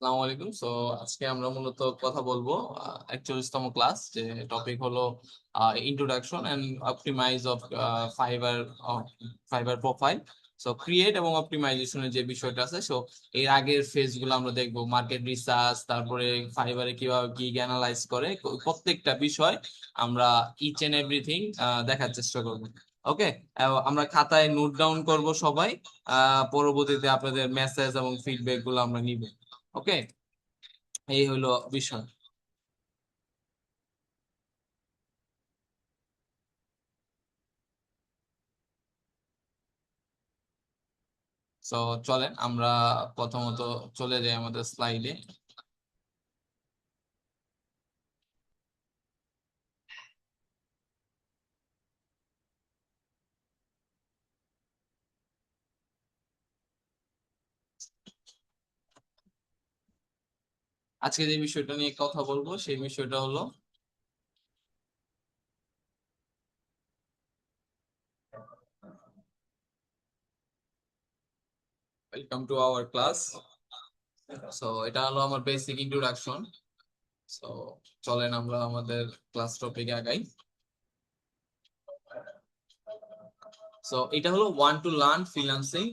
আসসালামু আলাইকুম। আজকে আমরা মূলত কথা বলবো 41তম ক্লাস, যে টপিক হলো introduction and optimize of Fiverr Fiverr profile. Create এবং অপটিমাইজেশনের যে বিষয়টা আছে, এর আগের ফেজ গুলো আমরা দেখবো, মার্কেট রিসার্চ, তারপরে ফাইবারে কিভাবে কি অ্যানালাইজ করে, প্রত্যেকটা বিষয় আমরা ইচ এন্ড এভরিথিং দেখার চেষ্টা করবো। ওকে, আমরা খাতায় নোট ডাউন করব সবাই। পরবর্তীতে আপনাদের মেসেজ এবং ফিডব্যাক গুলো আমরা নিব। ওকে, এই হলো বিষয়। তো চলেন আমরা প্রথমত চলে যাই আমাদের স্লাইডে। আজকে যে বিষয়টা নিয়ে কথা বলবো সেই বিষয়টা হলো ওয়েলকাম টু আওয়ার ক্লাস। এটা হলো আমার বেসিক ইন্ট্রোডাকশন। সো চলেন আমরা আমাদের ক্লাস টপিকে আগাই। এটা হলো one to learn freelancing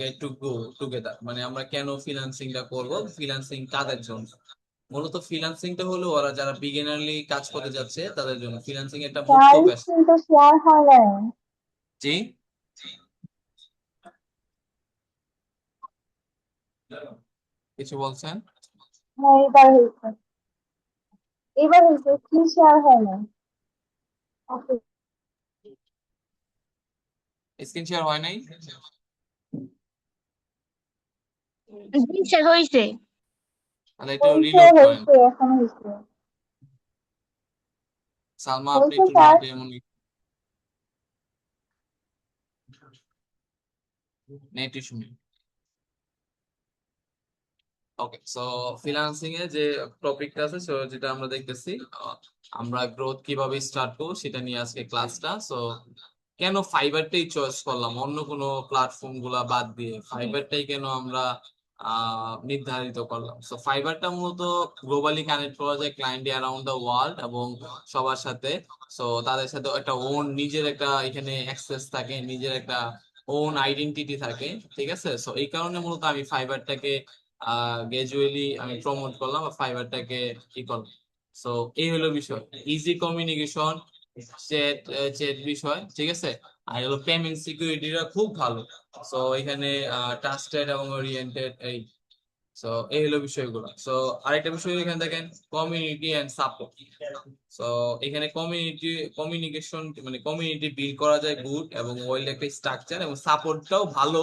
get to go together, মানে আমরা কেন ফ্রিল্যান্সিংটা করব, ফ্রিল্যান্সিং কাদের জন্য। মূলত ফ্রিল্যান্সিংটা হলো ওরা যারা বিগিনারলি কাজ করতে যাচ্ছে তাদের জন্য। ফ্রিল্যান্সিং একটা মুক্ত গাইস পেশা। কিন্তু শেয়ার হয় নাই। জি, কিছু বলছেন? হ্যাঁ, এবার হয়েছে কি শেয়ার হয় না। ওকে। স্ক্রিন শেয়ার হয় নাই? জি স্যার হয়েছে। তাহলে একটু হয়েছে রিলোড করেন। হয়েছে এখন হয়েছে। সালমা, আপনি হয়েছে একটু স্যার। নেটে এমন নেট ইস্যু। ওকে, ফ্রিল্যান্সিং এ যে টপিকটা আছে, যেটা আমরা দেখতেছি, আমরা গ্রোথ কিভাবে স্টার্ট করবো সেটা নিয়ে আজকে ক্লাসটা। কেন ফাইবারটাই চয়েস করলাম, অন্য কোনো প্ল্যাটফর্ম গুলা বাদ দিয়ে ফাইবারটাই কেন আমরা নির্ধারিত করলাম? ফাইবারটা মূলত গ্লোবালি কানেক্ট করা যায় ক্লায়েন্ট অ্যারাউন্ড দ্য ওয়ার্ল্ড এবং সবার সাথে। তাদের সাথে একটা ওন নিজের একটা এখানে অ্যাক্সেস থাকে, নিজের একটা ওন আইডেন্টিটি থাকে। ঠিক আছে, এই কারণে মূলত আমি ফাইবারটাকে গ্রাজুয়ালি আমি প্রমোট করলাম বা ফাইবারটাকে ই করলাম। সো এই হলো বিষয়। ইজি কমিউনিকেশন, চ্যাট চ্যাট বিষয়, ঠিক আছে। আর হলো পেমেন্ট সিকিউরিটিটা খুব ভালো। এখানে ট্রাস্টেড এবং ওরিয়েন্টেড, এই এই হলো বিষয়গুলো। আরেকটা বিষয় এখানে দেখেন, কমিউনিটি এন্ড সাপোর্ট। সো এখানে কমিউনিকেশন মানে কমিউনিটি বিল্ড করা যায় গুড এবং ওয়েল একটা স্ট্রাকচার, এবং সাপোর্টটাও ভালো।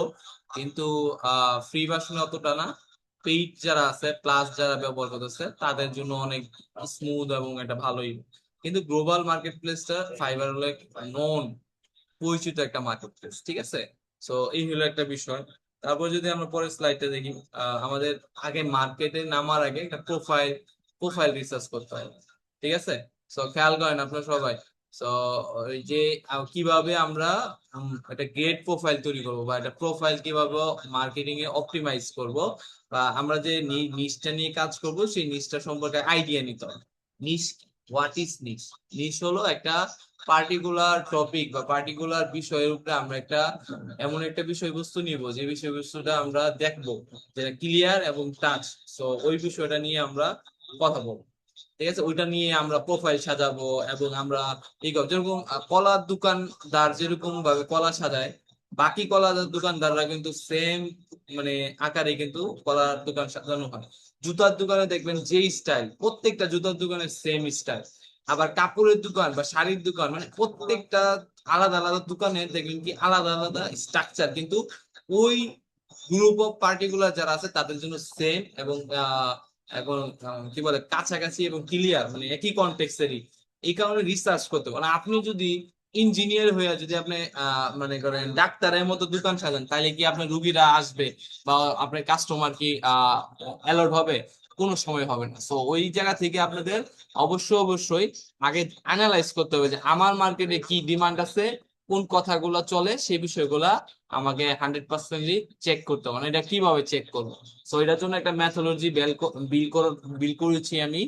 কিন্তু ফ্রি ভার্সনে অতটা না। পেইড যারা আছে, প্লাস যারা ব্যবহার করতেছে তাদের জন্য অনেক স্মুথ এবং এটা ভালোই। কিন্তু গ্লোবাল মার্কেট প্লেসটা ফাইবার হলো নন পরিচিত একটা মার্কেট প্লেস, ঠিক আছে। এই হলো একটা বিষয়। তারপর যদি আমরা পরের স্লাইডটা দেখি, আমাদের আগে মার্কেটে নামার আগে একটা প্রোফাইল রিসার্চ করতে হয়, ঠিক আছে। খেয়াল করেন আপনারা সবাই। সো ওই যে কিভাবে আমরা একটা গ্রেট প্রোফাইল তৈরি করব, বা একটা প্রোফাইল কিভাবে মার্কেটিং এ অপটিমাইজ করব, বা আমরা যে নিশটা নিয়ে কাজ করব সেই নিশটা সম্পর্কে আইডিয়া নিতে হবে। নিশ, হোয়াট ইজ নিশ? নিশ হলো একটা পার্টিকুলার টপিক বা পার্টিকুলার বিষয়ের উপরে আমরা একটা এমন একটা বিষয়বস্তু নিব, যে বিষয়বস্তুটা আমরা দেখবো যেটা ক্লিয়ার এবং টাচ। ওই বিষয়টা নিয়ে আমরা কথা বলবো, ঠিক আছে। ওইটা নিয়ে আমরা প্রোফাইল সাজাবো এবং আমরা এই যেরকম কলার দোকানদার যেরকম ভাবে কলা সাজায়, বাকি কলার দোকানদাররা কিন্তু সেম মানে আকারে কিন্তু কলার দোকান সাজানো হয়। জুতার দোকানে দেখবেন যে স্টাইল, প্রত্যেকটা জুতার দোকানের সেম স্টাইল। আবার কাপড়ের দোকান বা শাড়ির দোকান, মানে প্রত্যেকটা আলাদা আলাদা দোকানে দেখবেন কি আলাদা আলাদা স্ট্রাকচার, কিন্তু ওই গ্রুপ অফ পার্টিকুলার যারা আছে তাদের জন্য সেম এবং এখন কি বলে কাছাকাছি এবং ক্লিয়ার, মানে একই কন্টেক্সেরই। এই কারণে রিসার্চ করতে হবে। মানে আপনি যদি ইঞ্জিনিয়ার হয়ে যদি আপনি মানে করেন ডাক্তারের মতো দোকান সাজান, তাহলে কি আপনার রুগীরা আসবে বা আপনার কাস্টমার কি অ্যালার্ট হবে? কোনো সময় হবে না। ওই জায়গা থেকে আপনাদের অবশ্যই আগে অ্যানালাইজ করতে হবে যে আমার মার্কেটে কি ডিমান্ড আছে, কোন কথাগুলো চলে সেই বিষয়গুলা আমাকে 100% চেক করতে হবে। মানে এটা কিভাবে চেক করবো? সো এটার জন্য একটা মেথোলজি বিল করেছি আমি,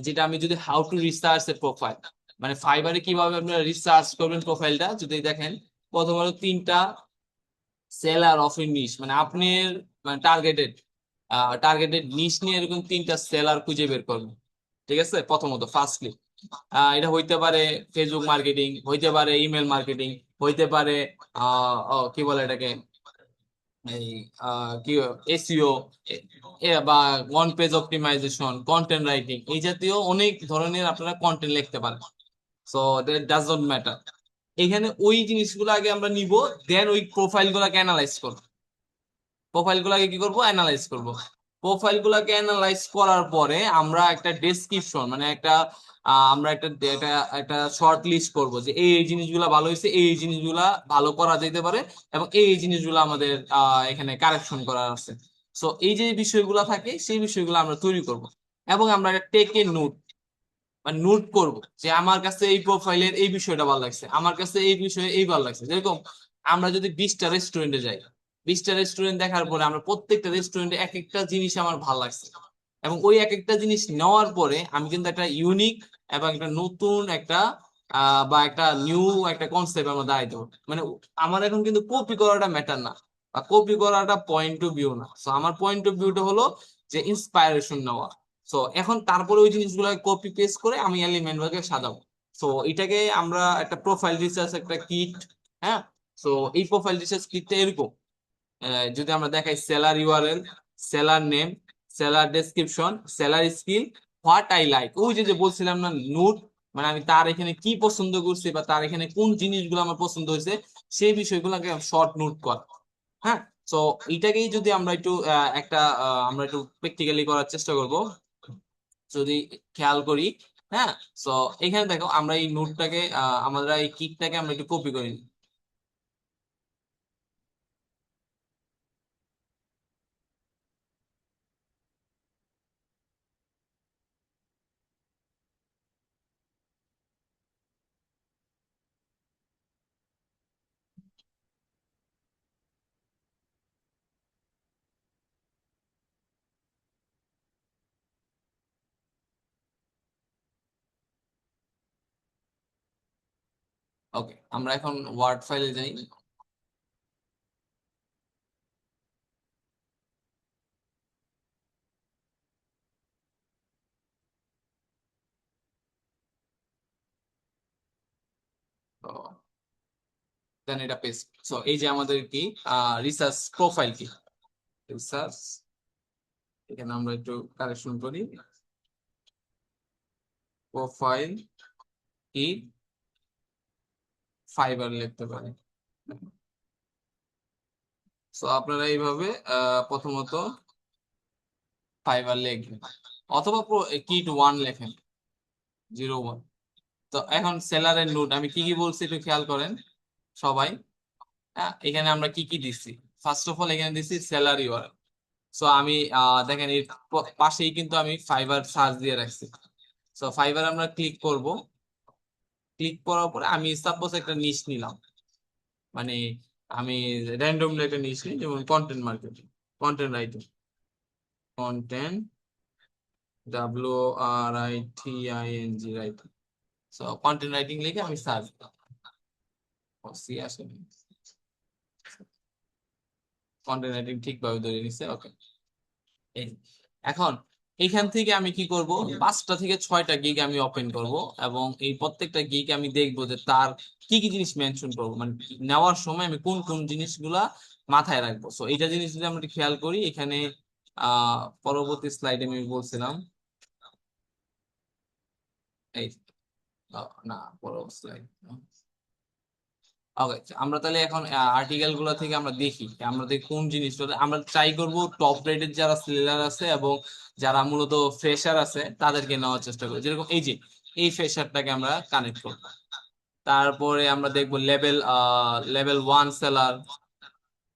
যেটা আমি যদি how to research A profile, মানে ফাইবারে কিভাবে আপনারা রিসার্চ করবেন প্রোফাইলটা, যদি দেখেন প্রথমত 3টা সেলার অফ নিশ, মানে আপনার মানে টার্গেটেড নিশ নিয়ে এরকম 3টা সেলার খুঁজে বের করবেন। ঠিক আছে, প্রথমত ফার্স্টলি এটা হইতে পারে ফেসবুক মার্কেটিং, হইতে পারে ইমেল মার্কেটিং, হইতে পারে কি বলে এটাকে, এই কি এসইও বা one page optimization, content writing, এই জাতীয় অনেক ধরনের আপনারা কন্টেন্ট লিখতে পারেন। So that does not matter. এখানে ওই জিনিসগুলো আগে আমরা নিব, দেন ওই প্রোফাইল গুলাকে অ্যানালাইজ করব। প্রোফাইল গুলাকে কি করব, অ্যানালাইজ করব। প্রোফাইল গুলাকে অ্যানালাইজ করার পরে আমরা একটা ডেসক্রিপশন, মানে আমরা একটা একটা শর্ট লিস্ট করব যে এই এই জিনিসগুলা ভালো হয়েছে, এই এই জিনিসগুলা ভালো করা যেতে পারে, এবং এই এই জিনিসগুলো আমাদের এখানে কারেকশন করার আছে। সো এই যে বিষয়গুলো থাকে সেই বিষয়গুলো আমরা তৈরি করব, এবং আমরা একটা টেকে নোট, মানে নোট করব যে আমার কাছে এই প্রোফাইলের এই বিষয়টা ভালো লাগছে, আমার কাছে এই বিষয়ে এই ভালো লাগছে। যেরকম আমরা যদি 20টা রেস্টুরেন্টে যাই, 20টা রেস্টুরেন্ট দেখার পরে আমরা প্রত্যেকটা রেস্টুরেন্টে এক একটা জিনিস আমার ভালো লাগছে, এবং ওই এক একটা জিনিস নেওয়ার পরে আমি কিন্তু একটা ইউনিক এবং একটা নতুন একটা বা একটা নিউ একটা কনসেপ্ট আমরা দাঁড়াইতে পারবো। মানে আমার এখন কিন্তু কপি করাটা ম্যাটার না, বা কপি করাটা পয়েন্ট অফ ভিউ না। তো আমার পয়েন্ট অফ ভিউটা হলো যে ইন্সপায়ারেশন নেওয়া। সো এখন তারপরে ওই জিনিসগুলো কপি পেস্ট করে আমি এলিমেন্ট ভাগে সাজাবো। সো এটাকে আমরা একটা প্রোফাইল রিসার্চ একটা কিট। হ্যাঁ, সো এই প্রোফাইল রিসার্চ কিটটা এরকম, যদি আমরা দেখাই seller URL, seller name, seller description, seller skill, what I like, ওই যে যে বলছিলাম না নোট, মানে আমি তার এখানে কি পছন্দ করছি বা তার এখানে কোন জিনিসগুলো আমার পছন্দ হয়েছে সেই বিষয়গুলোকে শর্ট নোট করা। হ্যাঁ, তো এটাকেই যদি আমরা একটু আমরা একটু প্র্যাকটিক্যালি করার চেষ্টা করব, যদি খেয়াল করি। হ্যাঁ, তো এখানে দেখো আমরা এই নোটটাকে আমরা এই কিকটাকে আমরা একটু কপি করে নিই। ওকে, আমরা এখন ওয়ার্ড ফাইলে যাই। তো দেন এটা পেস্ট। সো এই যে আমাদের কি রিসার্চ প্রোফাইল কি, রিসার্চ, এখানে আমরা একটু কারেকশন করি, প্রোফাইল কি ফাইবার লিখতে পারি। সো আপনারা এইভাবে প্রথমত ফাইবার লিখবেন, অথবা কিট 1 লেখেন, 01। তো এখন সেলারের নোট আমি কি কি বলছি একটু খেয়াল করেন সবাই। এখানে আমরা কি কি দিচ্ছি? ফার্স্ট অফ অল এখানে দিচ্ছি সেলার ইউআরএল। সো আমি দেখেন এর পাশেই কিন্তু আমি ফাইবার সার্চ দিয়ে রাখছি। সো ফাইবার আমরা ক্লিক করব, ক্লিক করার পরে আমি সাপোজ একটা নিশ নিলাম, মানে আমি র্যান্ডমলি একটা নিশ নিই, যেমন content marketing, content writing, content, WRITING writing. So content writing লিখে আমি সার্চ দিলাম, সি আসেনি, কন্টেন্ট রাইটিং ঠিকভাবে ধরে নিচ্ছে। ওকে, এই এখন এইখান থেকে আমি কি করব, 5টা থেকে 6টা গিগ আমি ওপেন করব, এবং এই প্রত্যেকটা গিগ আমি দেখবো যে তার কি কি জিনিস মেনশন করবো, মানে নেওয়ার সময় আমি কোন কোন জিনিসগুলা মাথায় রাখবো। সো এইটা জিনিস যদি আমরা একটু খেয়াল করি এখানে, পরবর্তী স্লাইডে আমি বলছিলাম, এই না, পরবর্তী স্লাইড। ওকে, আমরা তাহলে এখন আর্টিকেল গুলো থেকে আমরা দেখি আমাদের কোন জিনিসটা আমরা ট্রাই করব। টপ রেটেড যারা সেলার আছে এবং যারা মূলত ফ্রেশার আছে তাদেরকে নেওয়ার চেষ্টা করি, যেরকম এই যে এই ফ্রেশারটাকে আমরা কানেক্ট করব। তারপরে আমরা দেখবো লেভেল 1 সেলার,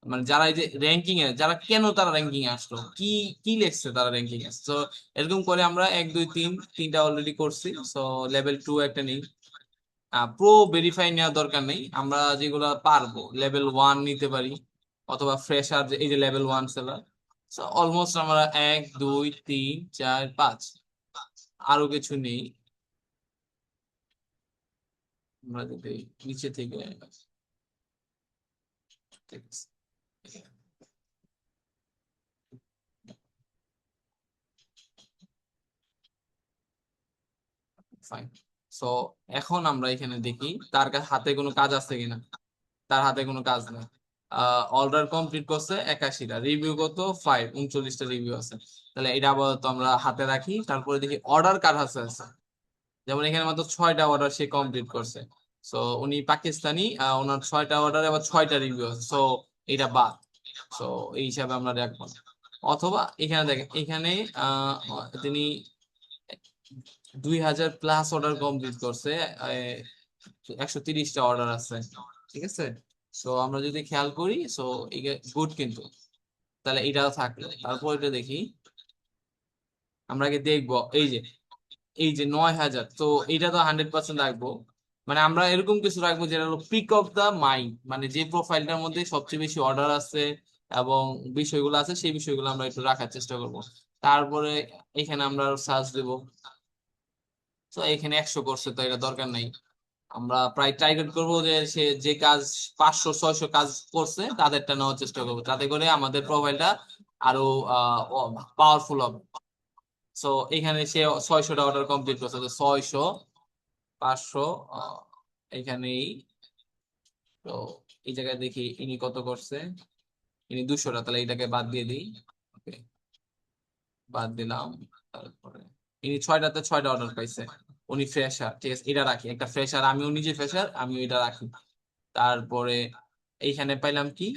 মানে যারা এই যে র্যাঙ্কিং এ, যারা কেন তারা র্যাঙ্কিং এ আসলো, কি কি লেখছে তারা র্যাঙ্কিং এ। তো এরকম করে আমরা 1 2 3 তিনটা অলরেডি করছি। সো লেভেল 2 একটা নেই, প্রো ভেরিফাই নেওয়ার দরকার নেই, আমরা যেগুলো পারবো লেভেল 1 নিতে পারি, অথবা ফ্রেশার, এই যে লেভেল 1 সেলার। অলমোস্ট আমরা 1 2 3 4 5 আরো কিছু নেই। আমরা যদি নিচে থেকে, ঠিক আছে, ফাইন। সো এখন আমরা এখানে দেখি তার হাতে কোনো কাজ আছে কিনা। তার হাতে কোনো কাজ নেই। অর্ডার কমপ্লিট করছে 81টা, রিভিউ কত 39টা রিভিউ আছে। তাহলে এটা আপাতত আমরা হাতে রাখি, তারপরে দেখি অর্ডার কার হাতে আছে। যেমন এখানে মাত্র 6টা অর্ডার সে কমপ্লিট করছে। সো উনি পাকিস্তানি, ওনার 6টা অর্ডার আবার 6টা রিভিউ আছে, সো এটা বাদ। সো এই হিসাবে আমরা রাখবো না। অথবা এখানে দেখেন, এখানে তিনি 2000+ অর্ডার কমপ্লিট করছে, 130টা অর্ডার আছে, ঠিক আছে। সো আমরা যদি খেয়াল করি, সো গুড কিন্তু, তাহলে এটাও থাকলো। তারপর এটা দেখি, আমরা আগে দেখবো এই যে 9000, তো এটা তো 100% রাখবো। মানে আমরা এরকম কিছু রাখবো যেটা হলো পিক অফ দা মাইন্ড, মানে যে প্রোফাইলটার মধ্যে সবচেয়ে বেশি অর্ডার আছে এবং বিষয়গুলো আছে, সেই বিষয়গুলো আমরা একটু রাখার চেষ্টা করব। তারপরে এখানে আমরা সার্চ দেবো। তো এখানে 100 করছে, তো এটা দরকার নাই। আমরা প্রায় টার্গেট করবো যে সে যে কাজ 500 600 কাজ করছে তাদেরটা নেওয়ার চেষ্টা করবো, যাতে করে আমাদের প্রোফাইলটা আরো পাওয়ারফুল হবে। সো এখানে সে 600টা অর্ডার কমপ্লিট করছে, তো 600 500, এখানেই। তো এই জায়গায় দেখি ইনি কত করছে, ইনি 200টা, তাহলে এটাকে বাদ দিয়ে দিই। ওকে, বাদ দিলাম। তারপরে ইনি 6টাতে 6টা অর্ডার পাইছে, উনি ফ্রেশার, ঠিক আছে, এটা রাখি। একটা ফ্রেশার, আমিও নিজে ফ্রেশার, আমিও এটা রাখি। তারপরে এইখানে পাইলাম কি,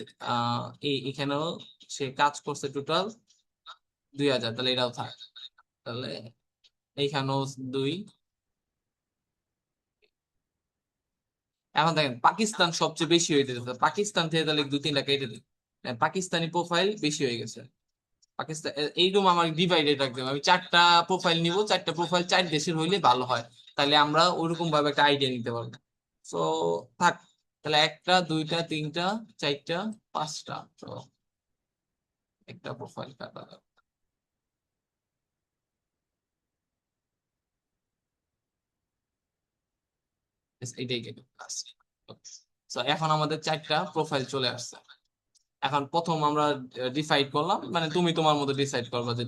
এখানেও সে কাজ করছে টোটাল 2000, তাহলে এটাও থাক। তাহলে এইখানেও 2। এখন দেখেন পাকিস্তান সবচেয়ে বেশি হয়ে যেতেছে, পাকিস্তান থেকে তাহলে 2 3টা কেটে দিই। পাকিস্তানি প্রোফাইল বেশি হয়ে গেছে। পাকিস্তান, এইরকম আমার ডিভাইডেড রাখতে হবে। আমি 4টা প্রোফাইল নিব, 4টা প্রোফাইল 4 দেশের হইলে ভালো হয়, তাহলে আমরা ওইরকম ভাবে একটা আইডিয়া নিতে পারবো। তো থাক, তাহলে 1 2 3 4 5টা, তো একটা প্রোফাইল কাটা যাবে। Yes, এইটাই কেটে তো এখন আমাদের 4টা প্রোফাইল চলে আসছে। এখন প্রথম আমরা ডিসাইড করলাম, মানে তুমি তোমার মতো ডিসাইড করবে যে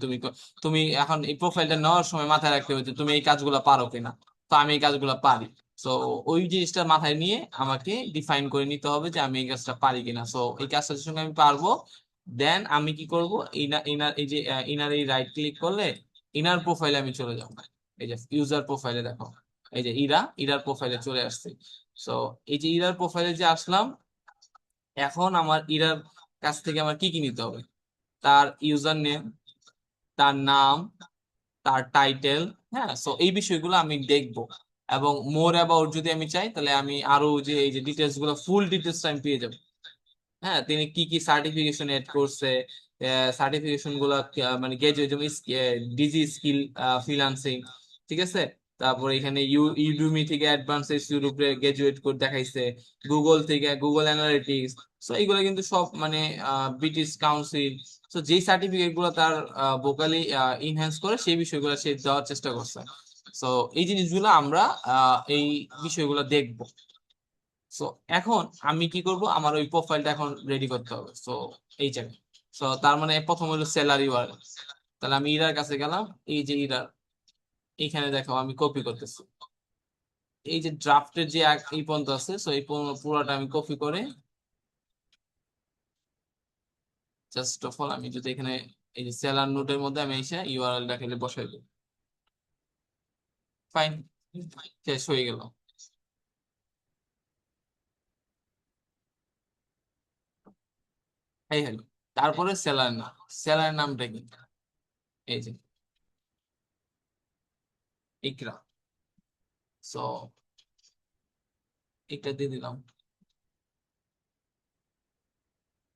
তুমি এখন এই প্রোফাইলটা নেওয়ার সময় মাথায় রাখতে হবে যে তুমি এই কাজগুলো পারো কিনা। তো আমি এই কাজগুলো পারি। সো ওই জিনিসটা মাথায় নিয়ে আমাকে ডিফাইন করে নিতে হবে যে আমি এই কাজটা পারি কিনা। সো এই কাজটার সঙ্গে আমি পারবো, দেন আমি কি করব, ইনার ইনার এই যে ইনার এই রাইট ক্লিক করলে ইনার প্রোফাইলে আমি চলে যাবো। এই যে ইউজার প্রোফাইলে দেখো, এই যে ইরার প্রোফাইলে চলে আসছে। সো এই যে ইরার প্রোফাইলে যে আসলাম, এখন আমার ইরার কাছ থেকে আমার কি কি নিতে হবে, তার ইউজার নেম, তার নাম, তার টাইটেল। হ্যাঁ, সো এই বিষয়গুলো আমি দেখবো। এবং মোর অ্যাবাউট যদি আমি চাই, তাহলে আমি আরো যে এই যে ডিটেলস গুলো, ফুল ডিটেলস আমি পেয়ে যাবো। হ্যাঁ, তিনি কি কি সার্টিফিকেশন এড করছে, সার্টিফিকেশন গুলা মানে গ্রাজুয়েট, যেমন ডিজি স্কিল ফ্রিল্যান্সিং, ঠিক আছে। তারপর এখানে ইউডুমি থেকে অ্যাডভান্স ইউরোপে গ্রাজুয়েট করে দেখাইছে, গুগল থেকে গুগল অ্যানালিটিক্স। সো এইগুলো কিন্তু সব মানে ব্রিটিশ কাউন্সিল। সো যেই সার্টিফিকেট গুলো তার ভোকালি ইনহ্যান্স করে, সেই বিষয়গুলো সে দেওয়ার চেষ্টা করছে। সো এই জিনিসগুলো আমরা এই বিষয়গুলো দেখবো। সো এখন আমি কি করব, আমার ওই প্রোফাইলটা এখন রেডি করতে হবে। সো এই জায়গায়, সো তার মানে প্রথম হলো স্যালারি ওয়ার্ড। তাহলে আমি ইরার কাছে গেলাম, এই যে ইরার, এইখানে দেখো আমি কপি করতেছি। এই যে ড্রাফটের যে এই পর্যন্ত আছে, সো এই পুরোটা আমি কপি করে, জাস্ট অফ অল আমি যদি এখানে এই যে সেলার নোটের মধ্যে আমি এসে ইউআরএলটা খেলে বসাই দিই। ফাইন, শেষ হয়ে গেল। এই হলো। তারপরে সেলার নাম, সেলার নামটা কি, এই যে ইকরা। সো এটা দিয়ে দিলাম,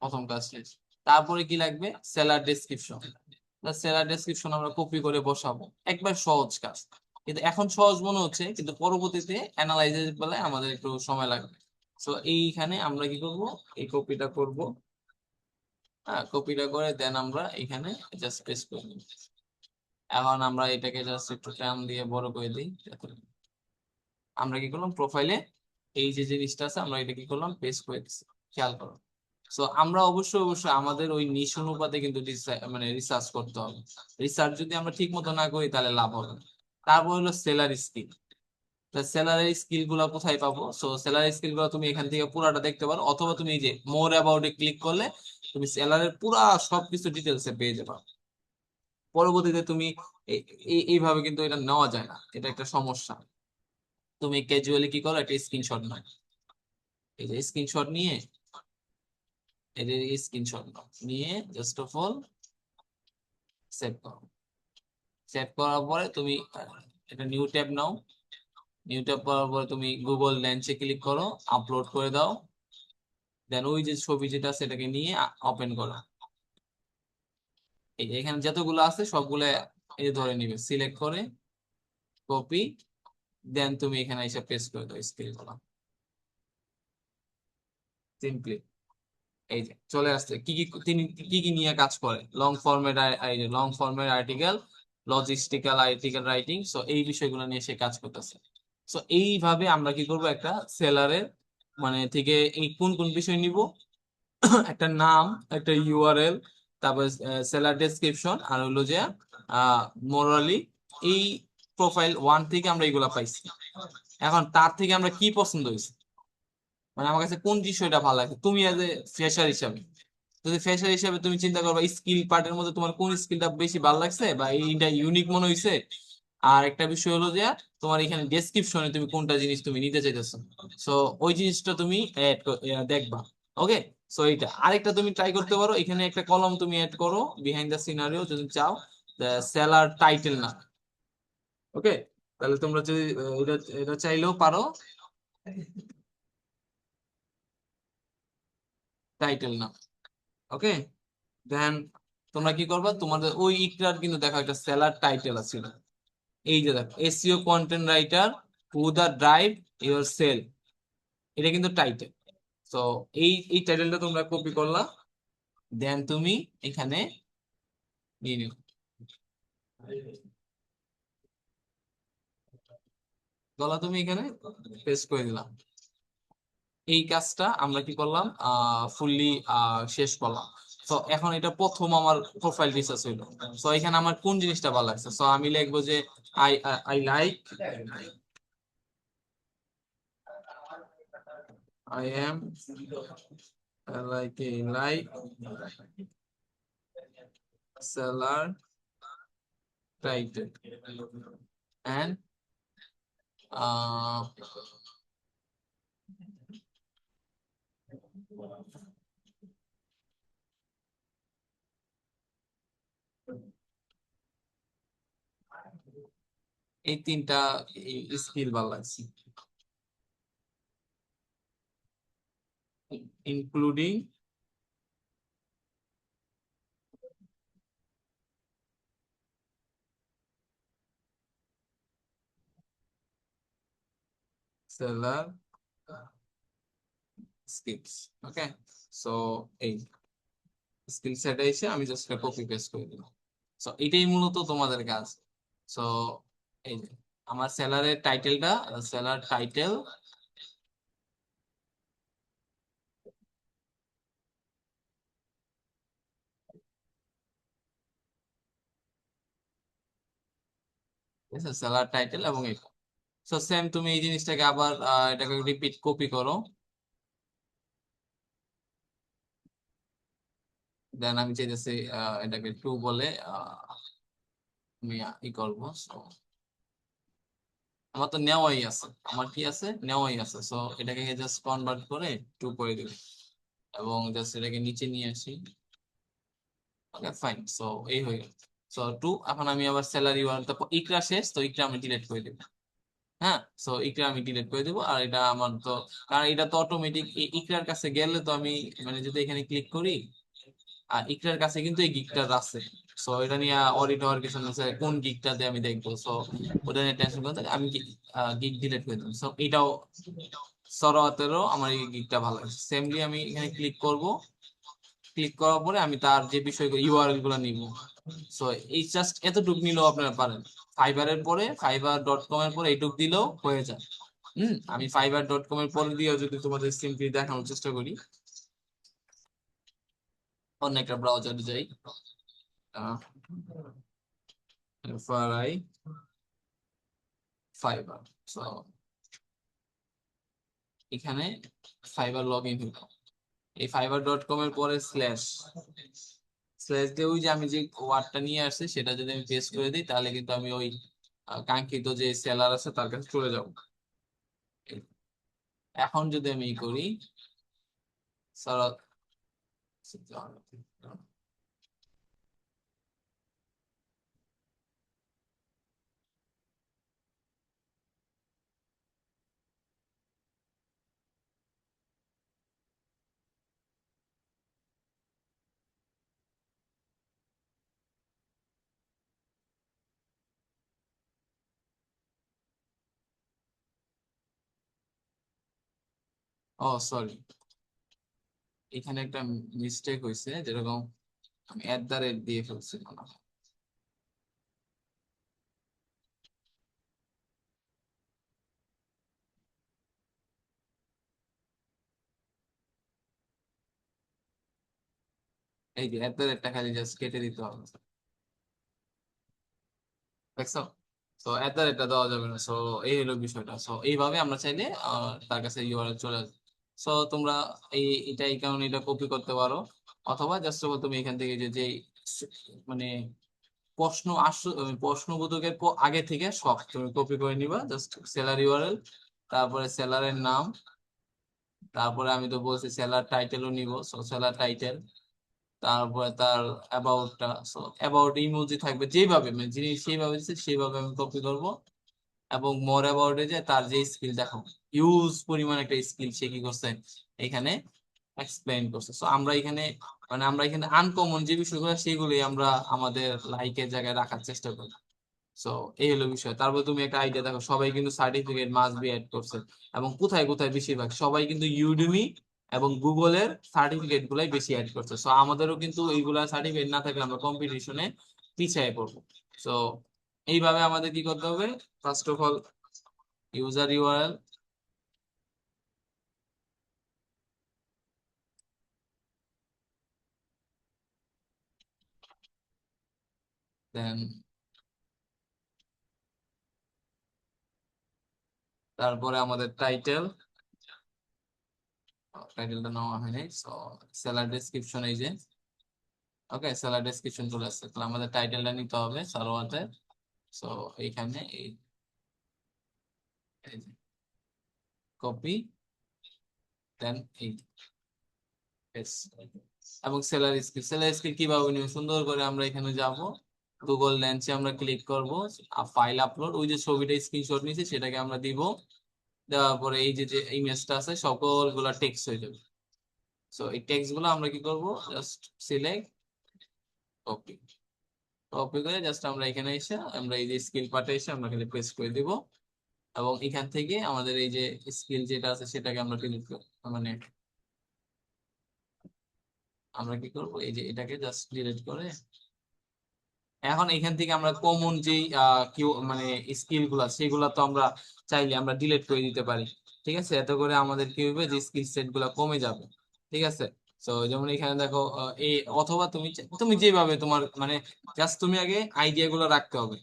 প্রথম কাজ শেষ। তারপরে কি লাগবে, সেলার ডেসক্রিপশন। সেলার ডেসক্রিপশন আমরা কপি করে বসাবো, একবার সহজ কাজ। কিন্তু এখন সহজ মনে হচ্ছে, কিন্তু পরবর্তীতে অ্যানালাইসিস বেলায় আমাদের একটু সময় লাগবে। সো এইখানে আমরা কি করব, এই কপিটা করব। হ্যাঁ, কপিটা করে দেন আমরা এখানে জাস্ট পেস্ট করে দিই। এখন আমরা এটাকে জাস্ট একটু টান দিয়ে বড় করে দিই যাতে আমরা কি করলাম প্রোফাইলে এই যে জিনিসটা আছে আমরা এটা কি করলাম পেস্ট করে দিচ্ছি। খেয়াল করো। সো আমরা অবশ্যই অবশ্যই আমাদের ওই নিশ অনুপাতে কিন্তু মানে রিসার্চ করতে হবে। রিসার্চ যদি আমরা ঠিক মতো না করি তাহলে লাভ হবে না। তারপর হলো সেলার স্কিল। সেলারের স্কিল গুলা কোথায় পাবো? সো সেলারের স্কিল গুলো তুমি এখান থেকে পুরাটা দেখতে পারো, অথবা তুমি এই যে মোর অ্যাবাউট এ ক্লিক করলে তুমি সেলারের পুরা সবকিছু ডিটেলসে পেয়ে যাবে। পরবর্তীতে তুমি এইভাবে কিন্তু এটা নেওয়া যায় না, এটা একটা সমস্যা। তুমি ক্যাজুয়ালি কি করো, একটা স্ক্রিনশট নাও। এই যে স্ক্রিনশট নিয়ে, এই যে স্ক্রিনশট নাও, নিয়ে জাস্ট অফ অল সেভ করো। সেভ করার পরে তুমি একটা নিউ ট্যাব নাও। নিউ ট্যাব করার পরে তুমি গুগল লেন্সে ক্লিক করো, আপলোড করে দাও। দেন ওই যে ছবি যেটা সেটাকে নিয়ে ওপেন করো। এই যে এখানে যতগুলো আছে সবগুলো এই ধরে নিবে, সিলেক্ট করে কপি, দেন তুমি এখানে এসে পেস্ট করে দাও স্ক্রিন গুলো সিম্পলি। এই যে চলে আসছে কি কি তিনি কি কি নিয়ে কাজ করে, long format, long format article, logistical article writing. So এই বিষয়গুলো নিয়ে সে কাজ করতেছে। সো এইভাবে আমরা কি করব, একটা সেলারের মানে থেকে এই কোন কোন বিষয় নিব, একটা নাম, একটা ইউআরএল, তারপর সেলার ডেসক্রিপশন, আর হলো যে মোরালি। এই প্রোফাইল 1 থেকে আমরা এগুলা পাইছি। এখন তার থেকে আমরা কি পছন্দ হয়েছে, মানে আমার কাছে কোন বিষয়টা ভালো লাগে, তুমি এজ এ ফ্রেশার হিসাবে, যদি ফ্রেশার হিসাবে তুমি চিন্তা করবা স্কিল পার্টের মধ্যে তোমার কোন স্কিলটা বেশি ভালো লাগছে বা এইটা ইউনিক মনে হয়েছে। আর একটা বিষয় হলো যে তোমার এখানে ডেসক্রিপশনে তুমি কোনটা জিনিস তুমি নিতে চাইতেছো, সো ওই জিনিসটা তুমি দেখবা। ওকে। সো এইটা আরেকটা তুমি ট্রাই করতে পারো, এখানে একটা কলম তুমি অ্যাড করো বিহাইন্ড দ্য সিনারিও যদি চাও, সেলার টাইটেল না। ওকে, তাহলে তোমরা যদি এটা এটা চাইলেও পারো, টাইটেল না। ওকে, দেন তোমরা কি করবা, তোমাদের ওই ইকরার কিন্তু দেখো একটা সেলার টাইটেল আছে। এই যে দেখো SEO content writer who the drive your sale, এটা কিন্তু টাইটেল। তো এই টাইটেলটা তোমরা কপি করলা, দেন তুমি এখানে নিয়ে নিও, গলা তুমি এখানে পেস্ট করে দিলাম। এই কাজটা আমরা কি করলাম, ফুললি শেষ করলাম। তো এখন এটা প্রথম আমার প্রোফাইল রিসার্চ হইলো। তো এখানে আমার কোন জিনিসটা ভালো লাগছে, তো আমি লিখবো যে I I like, I am like seller title and uh, এই তিনটা স্কিল ভালো লাগছে, ইনক্লুডিং seller skills। ওকে, সো এই স্কিল সেট এসে আমি জাস্ট কপি পেস্ট করে দিলাম। সো এটাই মূলত তোমাদের কাজ। সো এই যে আমার সেলারের টাইটেলটা, সেলার টাইটেল, ঠিক আছে, সেলার টাইটেল এবং এটা। সো সেম তুমি এই জিনিসটাকে আবার এটাকে রিপিট কপি করো, দেন আমি চাইতেছি এটাকে টু বলে আমি ই করবো। So, আমার তো নেওয়াই আছে, আমার কি আছে, নেওয়াই আছে। সো এটাকে জাস্ট কনভার্ট করে টু করে দিব এবং জাস্ট এটাকে নিচে নিয়ে আসি। ওকে ফাইন, সো এই হয়ে গেল। সো টু, এখন আমি আবার স্যালারি ওয়ান, তারপর ইকরা শেষ, তো ইকরা আমি ডিলিট করে দেবো। হ্যাঁ, সো ইকরা আমি ডিলিট করে দেবো। আর এটা আমার তো, কারণ এটা তো অটোমেটিক ইকরার কাছে গেলে তো আমি, মানে যদি এখানে ক্লিক করি আর ইকরার কাছে কিন্তু এই গিকটার আছে। সো এটা নিয়ে অডিট হওয়ার কিছু না, কোন গিগটাতে আমি দেখবো। সো ওটা নিয়ে টেনশন করতে আমি গিগ ডিলিট করে দেবো। সো এটাও সরাতেরও আমার এই গিগটা ভালো লাগছে। সেমলি আমি এখানে ক্লিক করব, ক্লিক করার পরে আমি তার যে বিষয়গুলো ইউআরএল গুলো নিব। সো এই জাস্ট এতটুকু নিলেও আপনারা পারেন। ফাইবারের পরে fiverr.com এর পরে এইটুক দিলেও হয়ে যায়। আমি fiverr.com এর পরে দিয়েও যদি তোমাদের সিম্পলি দেখানোর চেষ্টা করি, অন্য একটা ব্রাউজারে যাই, FRI ফাইবার। সো এখানে ফাইবার লগ ইন হইল, এই fiverr.com এর পরে স্ল্যাশ স্ল্যাশ দিয়ে ওই যে আমি যে ওয়ার্ডটা নিয়ে আসছি সেটা যদি আমি পেস্ট করে দিই, তাহলে কিন্তু আমি ওই কাঙ্ক্ষিত যে সেলার আছে তার কাছে চলে যাব। এখন যদি আমি ই করি, সারা ও সরি, এখানে একটা মিস্টেক হয়েছে, যেরকম আমি @ দিয়ে ফেলছি মনে হয়। এই যে @টা খালি জাস্ট কেটে দিতে হবে, দেখছো? তো @টা দেওয়া যাবে না। সো এই হলো বিষয়টা। সো এইভাবে আমরা চাইলে তার কাছে ইউআরএল চলে আসবে। সো তোমরা এটা এই কারণে এটা কপি করতে পারো, অথবা জাস্ট তুমি এখান থেকে যে মানে প্রশ্নবোধকের আগে থেকে সব তুমি কপি করে নিবা, জাস্ট সেলার ইউআরএল, তারপরে সেলারের নাম, তারপরে আমি তো বলছি সেলার টাইটেলও নিব, সো সেলার টাইটেল, তারপরে তার অ্যাবাউটটা, সো অ্যাবাউট ইমোজি থাকবে যেভাবে, মানে জিনিস সেইভাবে দিচ্ছে সেইভাবে আমি কপি করব। এবং মোর অ্যাবাউট যে তার যে স্কিল দেখো, হিউজ পরিমাণ একটা স্কিল সে কি করছে এখানে এক্সপ্লেইন করছে। সো আমরা এখানে আমরা এখানে আনকমন যে বিষয়গুলো সেগুলোই আমরা আমাদের লাইকের জায়গায় রাখার চেষ্টা করি। সো এই হলো বিষয়। তারপর তুমি একটা আইডিয়া দেখো, সবাই কিন্তু সার্টিফিকেট মাস্ট বি অ্যাড করছে, এবং কোথায় কোথায় বেশিরভাগ সবাই কিন্তু ইউডেমি এবং গুগলের সার্টিফিকেট গুলাই বেশি অ্যাড করছে। সো আমাদেরও কিন্তু এইগুলা সার্টিফিকেট না থাকলে আমরা কম্পিটিশনে পিছিয়ে পড়বো। সো এইভাবে আমাদের কি করতে হবে, first of all user URL, then তারপরে আমাদের টাইটেলটা নেওয়া হয়নি। সো সেলার ডেসক্রিপশন, এই যে ওকে সেলার ডেসক্রিপশন চলে আসছে, তাহলে আমাদের টাইটেলটা নিতে হবে সালোয়াতে। সো এইখানে এই কপি, দেন এই paste। এবং সেলার স্কিল কিভাবে নিব, সুন্দর করে আমরা এখানে যাব, গুগল লেন্সে আমরা ক্লিক করব, ফাইল আপলোড, ওই যে ছবিটা স্ক্রিনশট নিয়েছি সেটাকে আমরা দিব। দেওয়ার পরে এই যে যে ইমেজটা আছে সকলগুলা টেক্সট হয়ে যাবে। সো এই টেক্সট গুলো আমরা কি করব, জাস্ট সিলেক্ট, কপি, কপি করে জাস্ট আমরা এখানে এসে আমরা এই যে স্কিল পার্টে এসে আমরা খালি পেস্ট করে দিব। এবং এখান থেকে আমাদের এই যে স্কিল যেটা আছে সেটাকে আমরা ডিলিট করব, মানে আমরা কি করব, এই যে এটাকে জাস্ট ডিলিট করে এখন এখান থেকে আমরা কমন যেই মানে স্কিল গুলা সেগুলা তো আমরা চাইলে আমরা ডিলিট করে দিতে পারি। ঠিক আছে, এত করে আমাদের কি হবে, যে স্কিল সেট গুলা কমে যাবে। ঠিক আছে, তো যেমন এখানে দেখো এই, অথবা তুমি তুমি যেভাবে তোমার মানে জাস্ট তুমি আগে আইডিয়া গুলো রাখতে হবে।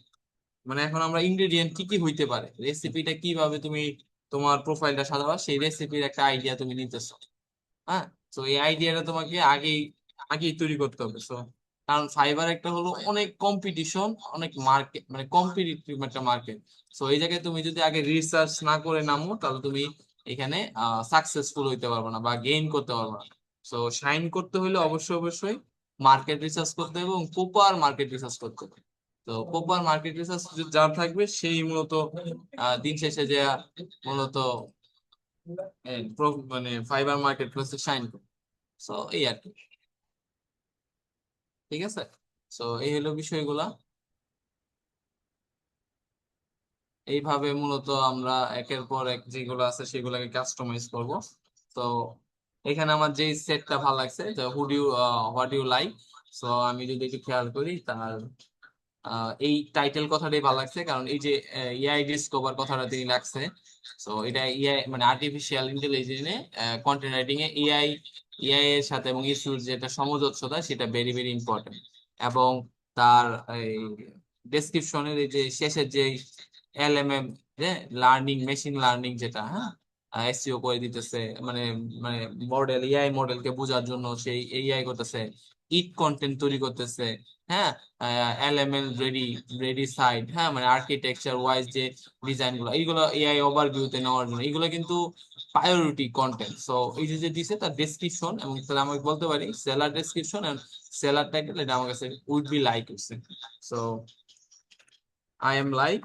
মানে এখন আমরা ইনগ্রেডিয়েন্ট কি কি হইতে পারে, রেসিপিটা কিভাবে তুমি তোমার প্রোফাইলটা সাজাবা, সেই রেসিপির একটা আইডিয়া তুমি নিতেছো। হ্যাঁ, তো এই আইডিয়াটা তোমাকে আগেই আগেই তৈরি করতে হবে। সো কারণ ফাইবার একটা হলো অনেক কম্পিটিশন, অনেক মার্কেট, মানে কম্পিটিটিভ একটা মার্কেট। সো এই জায়গায় তুমি যদি আগে রিসার্চ না করে নামো, তাহলে তুমি এখানে সাকসেসফুল হইতে পারবে না বা গেইন করতে পারবে না। সো শাইন করতে হলে অবশ্যই অবশ্যই মার্কেট রিসার্চ করতে হবে, এবং প্রপার মার্কেট রিসার্চ করতে হবে। তো প্রপার মার্কেট রিসার্চ যার থাকবে সেই মূলত দিন শেষে যে মূলত মানে ফাইবার মার্কেট প্লেসে শাইন করে। সো এই আর কি। ঠিক আছে, সো এই হলো বিষয়গুলা। এইভাবে মূলত আমরা একের পর এক যেগুলো আছে সেগুলোকে কাস্টমাইজ করব। তো এখানে আমার যে সেটটা ভালো লাগছে, যে হোয়াট ইউ লাইক। সো আমি যদি একটু খেয়াল করি তার এই টাইটেল কথাটাই ভালো লাগছে, কারণ এই যে এআই ডিসকভার কথাটা তিনি লাগছে। সো এটা এআই মানে আর্টিফিশিয়াল ইন্টেলিজেন্সে কন্টেন্ট রাইটিং এ এআই এর সাথে এবং ইস্যুর যেটা সমঝোতা সেটা ভেরি ভেরি ইম্পর্টেন্ট। এবং তার এই ডেসক্রিপশনের এই যে শেষের যে এলএমএম, যে লার্নিং মেশিন লার্নিং যেটা, হ্যাঁ, এসইও করে দিতেছে, মানে মানে এআই মডেলকে বোঝার জন্য সেই এআই করতেছে, ইট কন্টেন্ট তৈরি করতেছে, হ্যাঁ, এলএমএল রেডি রেডি সাইট, হ্যাঁ, মানে আর্কিটেকচার ওয়াইজ যে ডিজাইন গুলো, এইগুলো এআই ওভারভিউতে নেওয়ার জন্য এইগুলো কিন্তু প্রায়োরিটি কন্টেন্ট। সো এই যে যে দিছে তার ডেসক্রিপশন, এবং তাহলে আমি বলতে পারি seller description and seller title, এটা আমার কাছে উড বি লাইক হচ্ছে। সো আই এম লাইক,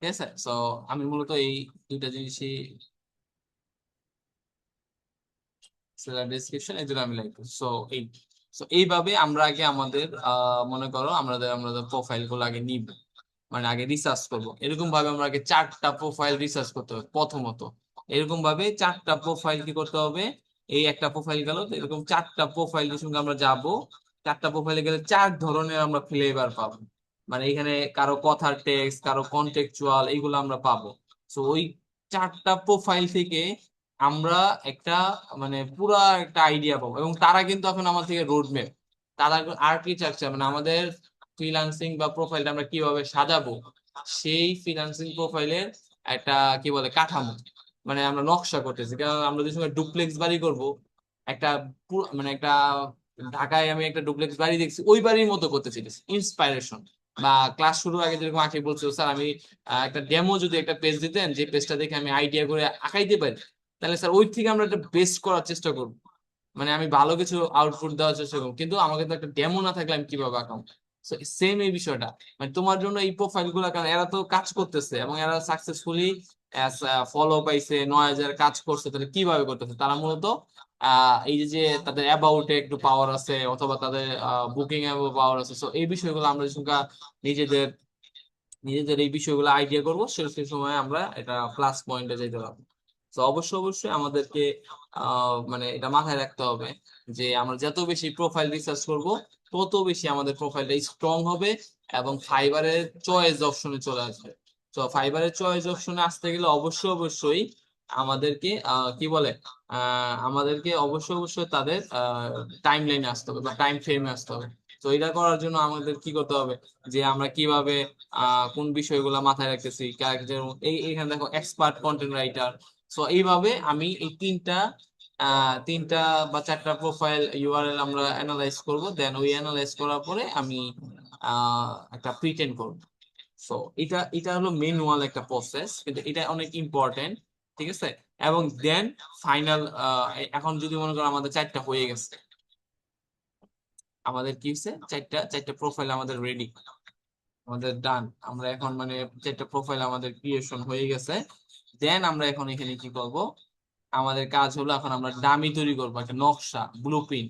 ঠিক আছে। সো আমি মূলত এই দুইটা জিনিসই, সেলার ডেসক্রিপশন, এই দুটো আমি লাইক করছি। সো এই এইভাবে আমরা আগে আমাদের মনে করো আমাদের প্রোফাইল গুলো আগে নিব, মানে আগে রিসার্চ করব। এরকম ভাবে আমরা আগে 4টা প্রোফাইল রিসার্চ করতে হবে প্রথমত। এরকম ভাবে 4টা প্রোফাইল কি করতে হবে, এই একটা প্রোফাইল গেল, তো এরকম 4টা প্রোফাইলের সঙ্গে আমরা যাব। 4টা প্রোফাইলে গেলে 4 ধরনের আমরা ফ্লেভার পাবো, মানে এখানে কারো কথার টেক্সট, কারো কন্টেক্সচুয়াল, এইগুলো আমরা পাবো। তো ওই 4টা প্রোফাইল থেকে আমরা একটা মানে পুরা একটা আইডিয়া পাবো। এবং তারা কিন্তু এখন আমার থেকে রোড ম্যাপ, তারা আর্কিটেকচার, মানে আমাদের ফ্রিল্যান্সিং বা প্রোফাইলটা আমরা কিভাবে সাজাবো, সেই ফ্রিল্যান্সিং প্রোফাইলের একটা কি বলে কাঠামো, মানে আমরা নকশা করতেছি। কারণ আমরা যে সময় ডুপ্লেক্স বাড়ি করব, একটা মানে একটা ঢাকায় আমি একটা ডুপ্লেক্স বাড়ি দেখছি, ওই বাড়ির মতো করতেছি ইন্সপাইরেশন। বা ক্লাস শুরুর আগে যেরকম আঁকি বলছিল স্যার, আমি একটা ডেমো যদি একটা পেজ দিতেন, যে পেজটা দেখে আমি আইডিয়া করে আঁকাইতে পারি, তাহলে স্যার ওই থেকে আমরা একটা বেস্ট করার চেষ্টা করবো। মানে আমি ভালো কিছু আউটপুট দেওয়ার চেষ্টা করবো, কিন্তু আমাকে তো একটা ডেমো না থাকলে আমি কিভাবে আঁকাবো। সেম এই বিষয়টা, মানে তোমার জন্য এই প্রোফাইল গুলা, কারণ এরা তো কাজ করতেছে এবং এরা সাকসেসফুলি ফলো পাইছে, 9,000 কাজ করছে, তাহলে কিভাবে করতেছে তারা মূলত এই যে যে তাদের অ্যাবাউটে একটু পাওয়ার আছে, অথবা তাদের বুকিং এ পাওয়ার আছে। তো এই বিষয়গুলো আমরা যখন নিজেদের নিজেদের এই বিষয়গুলো আইডিয়া করবো, সেই সময় আমরা এটা প্লাস পয়েন্টে যেতে পারবো। তো অবশ্যই অবশ্যই আমাদেরকে মানে এটা মাথায় রাখতে হবে যে আমরা যত বেশি প্রোফাইল রিসার্চ করব, তত বেশি আমাদের প্রোফাইলটা স্ট্রং হবে এবং ফাইবারের চয়েস অপশনে চলে আসবে। তো ফাইবারের চয়েস অপশনে আসতে গেলে অবশ্যই অবশ্যই আমাদেরকে কি বলে আমাদেরকে অবশ্যই অবশ্যই তাদের টাইম লাইনে আসতে হবে বা টাইম ফ্রেমে আসতে হবে। তো এটা করার জন্য আমাদের কি করতে হবে, যে আমরা কিভাবে কোন বিষয়গুলো মাথায় রাখতেছি, ক্যারেক্টার, এইখানে দেখো এক্সপার্ট কন্টেন্ট রাইটার। সো এইভাবে আমি এই তিনটা বা 4টা প্রোফাইল ইউআরএল আমরা অ্যানালাইজ করব, দেন ওই অ্যানালাইজ করার পরে আমি একটা প্রিটেন্ড করব। সো এটা এটা হলো ম্যানুয়াল একটা প্রসেস, কিন্তু এটা অনেক ইম্পর্টেন্ট। ঠিক আছে। এবং দেন ফাইনাল, এখন যদি মনে করো আমাদের 4টা হয়ে গেছে, আমাদের কি হচ্ছে, 4টা প্রোফাইল আমাদের রেডি, আমাদের ডান, আমরা এখন মানে 4টা প্রোফাইল আমাদের ক্রিয়েশন হয়ে গেছে। দেন আমরা এখন এখানে কি করব, আমাদের কাজ হলো এখন আমরা ডামি তৈরি করবো, একটা নকশা ব্লুপ্রিন্ট।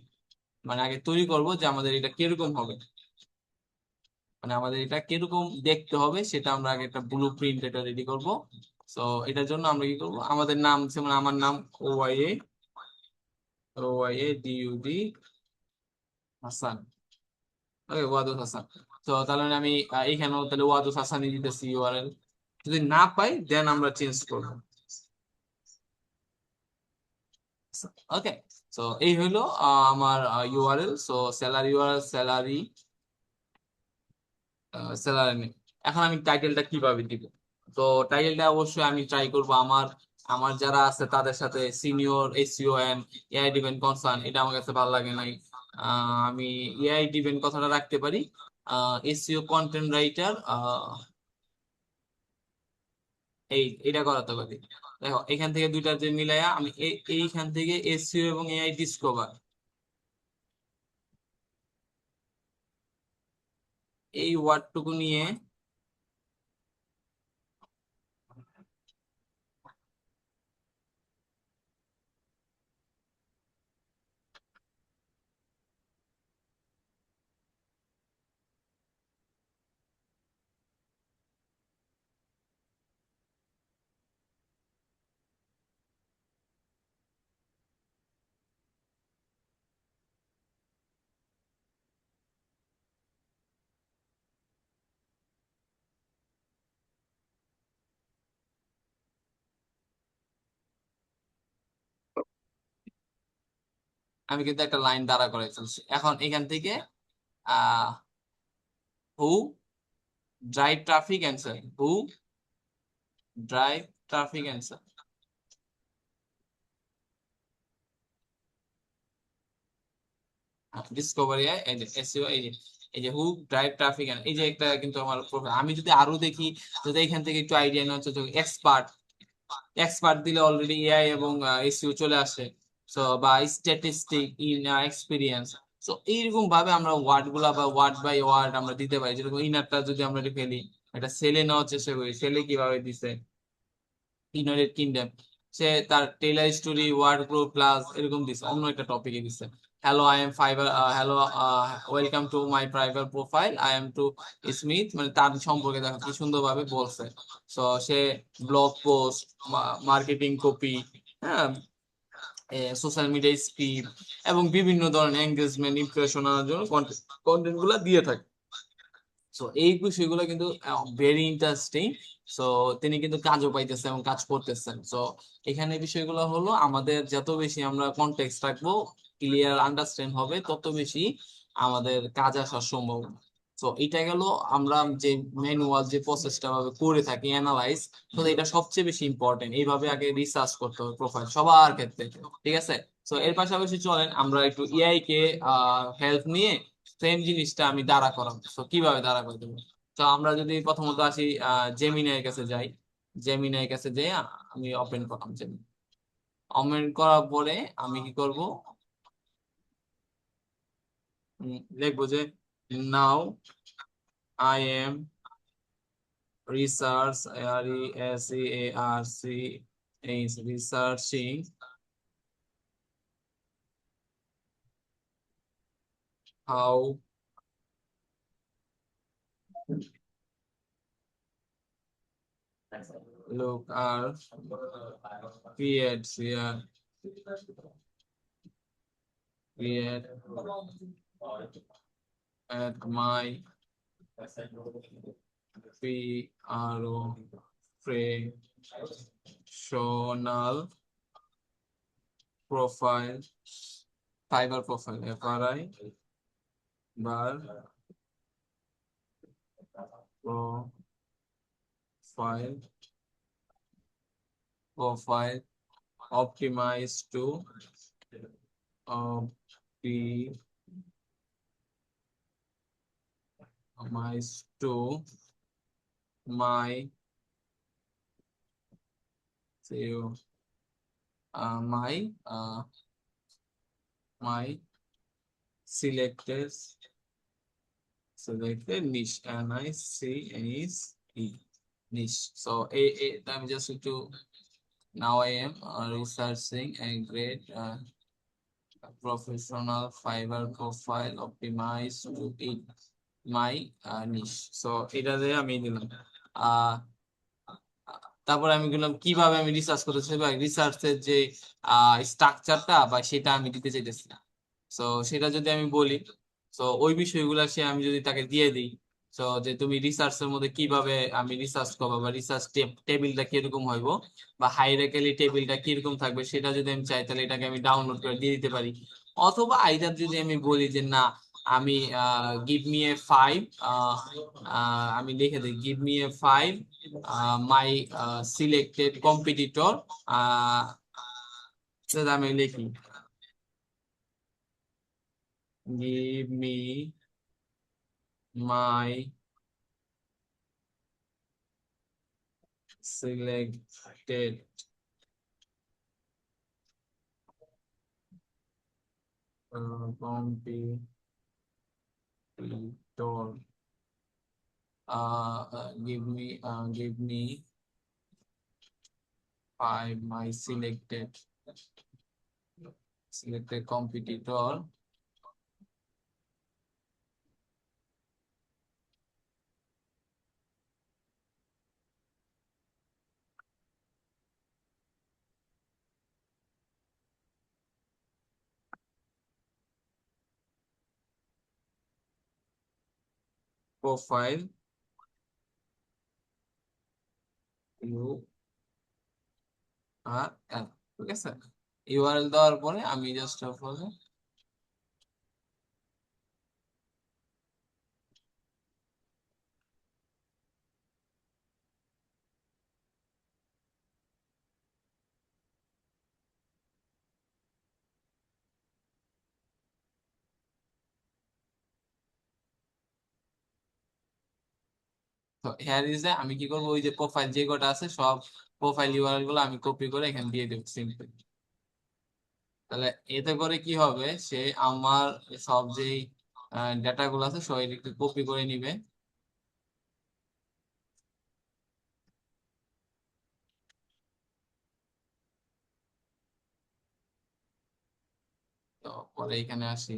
মানে আগে তৈরি করব যে আমাদের এটা কিরকম হবে, মানে আমাদের এটা কিরকম দেখতে হবে সেটা আমরা আগে একটা ব্লুপ্রিন্ট এটা রেডি করব। তো এটার জন্য আমরা কি করব, আমাদের নাম, যেমন আমার নাম OYADUD হাসান, ওকে, ওয়াদুদ হাসান। তো তাহলে আমি এইখানেও তাহলে ওয়াদুদ হাসানই দিতেছি ইউআরএল। যদি না পাই দেন আমরা চেঞ্জ করবো। ওকে। তো এই হইলো আমার URL. So salary URL, salary name. এখন আমি টাইটেলটা কিভাবে দিব, তো টাইটেলটা অবশ্যই আমি ট্রাই করব আমার আমার যারা আছে তাদের সাথে, senior SEO and AI driven concern, এটা আমার কাছে ভালো লাগে নাই। আমি এআই ডিভেন কথাটা রাখতে পারি, এসইও কন্টেন্ট রাইটার, এটা করাতে পারি। দেখো এখান থেকে দুইটা যে মিলাইয়া আমি এইখান থেকে এসইও এবং এআই ডিসকভার এই ওয়ার্ডটুকু নিয়ে আমি কিন্তু একটা লাইন দাঁড়া করে ফেলছি। এখন এখান থেকে আহ হু ড্রাইভ ট্রাফিক অ্যান্সার, হু ড্রাইভ ট্রাফিক অ্যান্সার, ডিসকভারি এই যে এসইও এই যে হু ড্রাইভ ট্রাফিক, এই যে একটা কিন্তু আমার আমি যদি আরো দেখি, যদি এখান থেকে একটু আইডিয়া নেওয়া হচ্ছে এক্সপার্ট, এক্সপার্ট দিলে অলরেডি এআই এবং এসইও চলে আসে। সো বা স্ট্যাটিস্টিক ইন এক্সপিরিয়েন্স। সো এইরকম ভাবে আমরা ওয়ার্ড গুলা বা ওয়ার্ড বাই ওয়ার্ড আমরা দিতে পারি। যেরকম ইনারটা যদি আমরা ফেলি, এটা সেলে নেওয়ার চেষ্টা করি, সেলে কিভাবে দিছে ইউনাইটেড কিংডম, সে তার tailor story word group class এরকম দিছে, অন্য একটা টপিকে দিছে। Hello I am Fiverr, hello welcome to my private profile, I am to Smith, মানে তার সম্পর্কে দেখো কি সুন্দরভাবে বলছে। সো সে ব্লগ পোস্ট, মার্কেটিং কপি, হ্যাঁ, সোশ্যাল মিডিয়া স্ক্রিপ্ট এবং বিভিন্ন ধরনের এঙ্গেজমেন্ট ইমপ্রেশন আনার জন্য কন্টেন্ট গুলা দিয়ে থাকে। সো এই বিষয়গুলো কিন্তু ভেরি ইন্টারেস্টিং। সো তিনি কিন্তু কাজও পাইতেছেন এবং কাজ করতেছেন। সো এখানে বিষয়গুলো হলো আমাদের যত বেশি আমরা কনটেক্সট রাখবো, ক্লিয়ার আন্ডারস্ট্যান্ড হবে, তত বেশি আমাদের কাজ আসার সম্ভাবনা। তো এটা গেল আমরা যে ম্যানুয়াল যে প্রসেসটা ভাবে করে থাকি অ্যানালাইজ, তো এটা সবচেয়ে বেশি ইম্পর্টেন্ট। এইভাবে আগে রিসার্চ করতে হবে প্রোফাইল সবার ক্ষেত্রে, ঠিক আছে? তো এর পাশাপাশি চলেন আমরা একটু এআই কে হেল্প নিয়ে সেম জিনিসটা আমি দাঁড়া করাবো। তো কিভাবে দাঁড়া করে দেবো? তো আমরা যদি প্রথমত আসি জেমিনাই কাছে যাই, জেমিনাই কাছে যাই, আমি ওপেন করলাম জেমিনি। ওপেন করার পরে আমি কি করব, লিখবো যে now I am research, RESEARC researching how look are creates here create at my professional profile, fiber profile, FRI bar profile, profile optimized to optimize to my so my my selected niche, NICE niche. So I'm just to now I am researching a great professional fiber profile optimized to it my niche. So এটা দিয়ে আমি দিলাম। আহ তারপরে আমি বললাম কিভাবে আমি research করতেছি বা রিসার্চের যে স্ট্রাকচারটা বা সেটা আমি দিতে চাইতেছি। তো সেটা যদি আমি বলি, তো ওই বিষয়গুলো সে আমি যদি তাকে দিয়ে দিই, তো যে তুমি রিসার্চের মধ্যে কিভাবে আমি রিসার্চ করবো বা রিসার্চ টেবিলটা কিরকম হইব বা হাইরার্কিক্যালি টেবিলটা কিরকম থাকবে, সেটা যদি আমি চাই তাহলে এটাকে আমি ডাউনলোড করে দিয়ে দিতে পারি। অথবা আইদার যদি আমি বলি যে না, আমি গিভ মি এ 5, আমি লিখে দিই give me a 5 my selected competitor, আমি লিখি give me my selected competitor give me five my selected competitor profile URL, ঠিক আছে। ইউআরএল দেওয়ার পরে আমি জাস্ট তো হেয়ার ইজ আমি কি করবো, ওই যে প্রোফাইল যে কটা আছে সব প্রোফাইল ইউআরএল গুলো আমি কপি করে এখানে দিয়ে দেবো সিম্পল। তাহলে এতে করে কি হবে, সে আমার সব যেই ডেটা গুলো আছে সব একটু কপি করে নিবে। তো পরে এখানে আসি,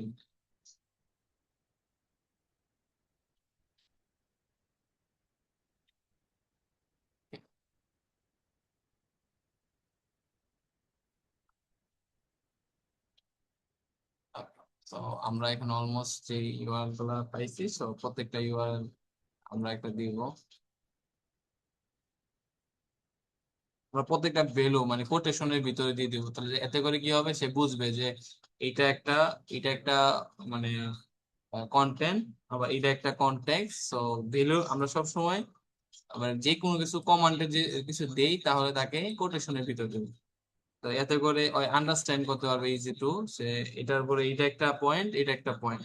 তো আমরা এখানে অলমোস্ট যে ইউআরএল গুলা পাইছি, সো প্রত্যেকটা ইউআরএল আমরা একটা দিব। আমরা প্রত্যেকটা ভ্যালু মানে কোটেশনের ভিতরে দিয়ে দিব, তাহলে এতে করে কি হবে, সে বুঝবে যে এটা একটা এটা একটা মানে কন্টেন্ট, আবার এটা একটা কনটেক্সট। সো ভ্যালু আমরা সব সময় মানে যে কোনো কিছু কমান্ডে যে কিছু দেই তাহলে তাকে কোটেশনের ভিতর দেব। তো এতে করে ওই আন্ডারস্ট্যান্ড করতে পারবে ইজি টু, সে এটার পরে এটা একটা পয়েন্ট, এটা একটা পয়েন্ট।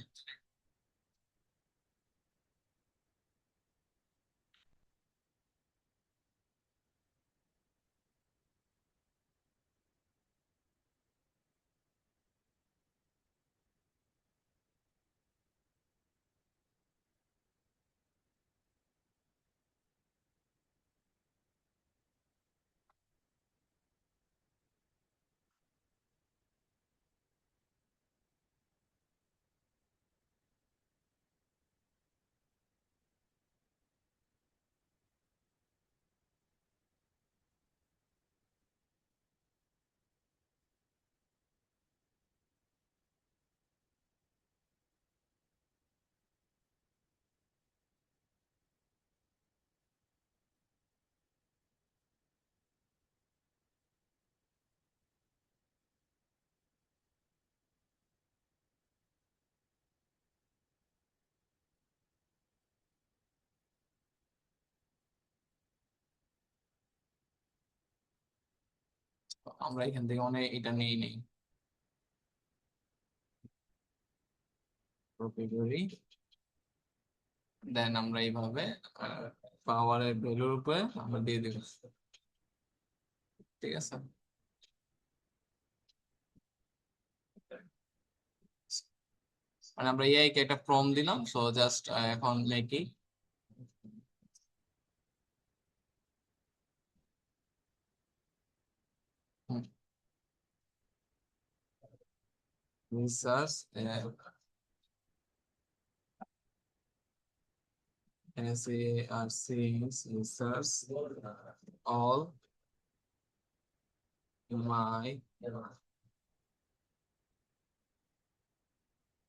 তো আমরা এখান থেকে অনেক এটা নিয়ে নেই, কপি করি, দেন আমরা এইভাবে পাওয়ারের ভ্যালুর উপরে আমরা দিয়ে দেব, ঠিক আছে। মানে আমরা এআই কে একটা প্রম্পট দিলাম, সো জাস্ট এখন মেকি research research all my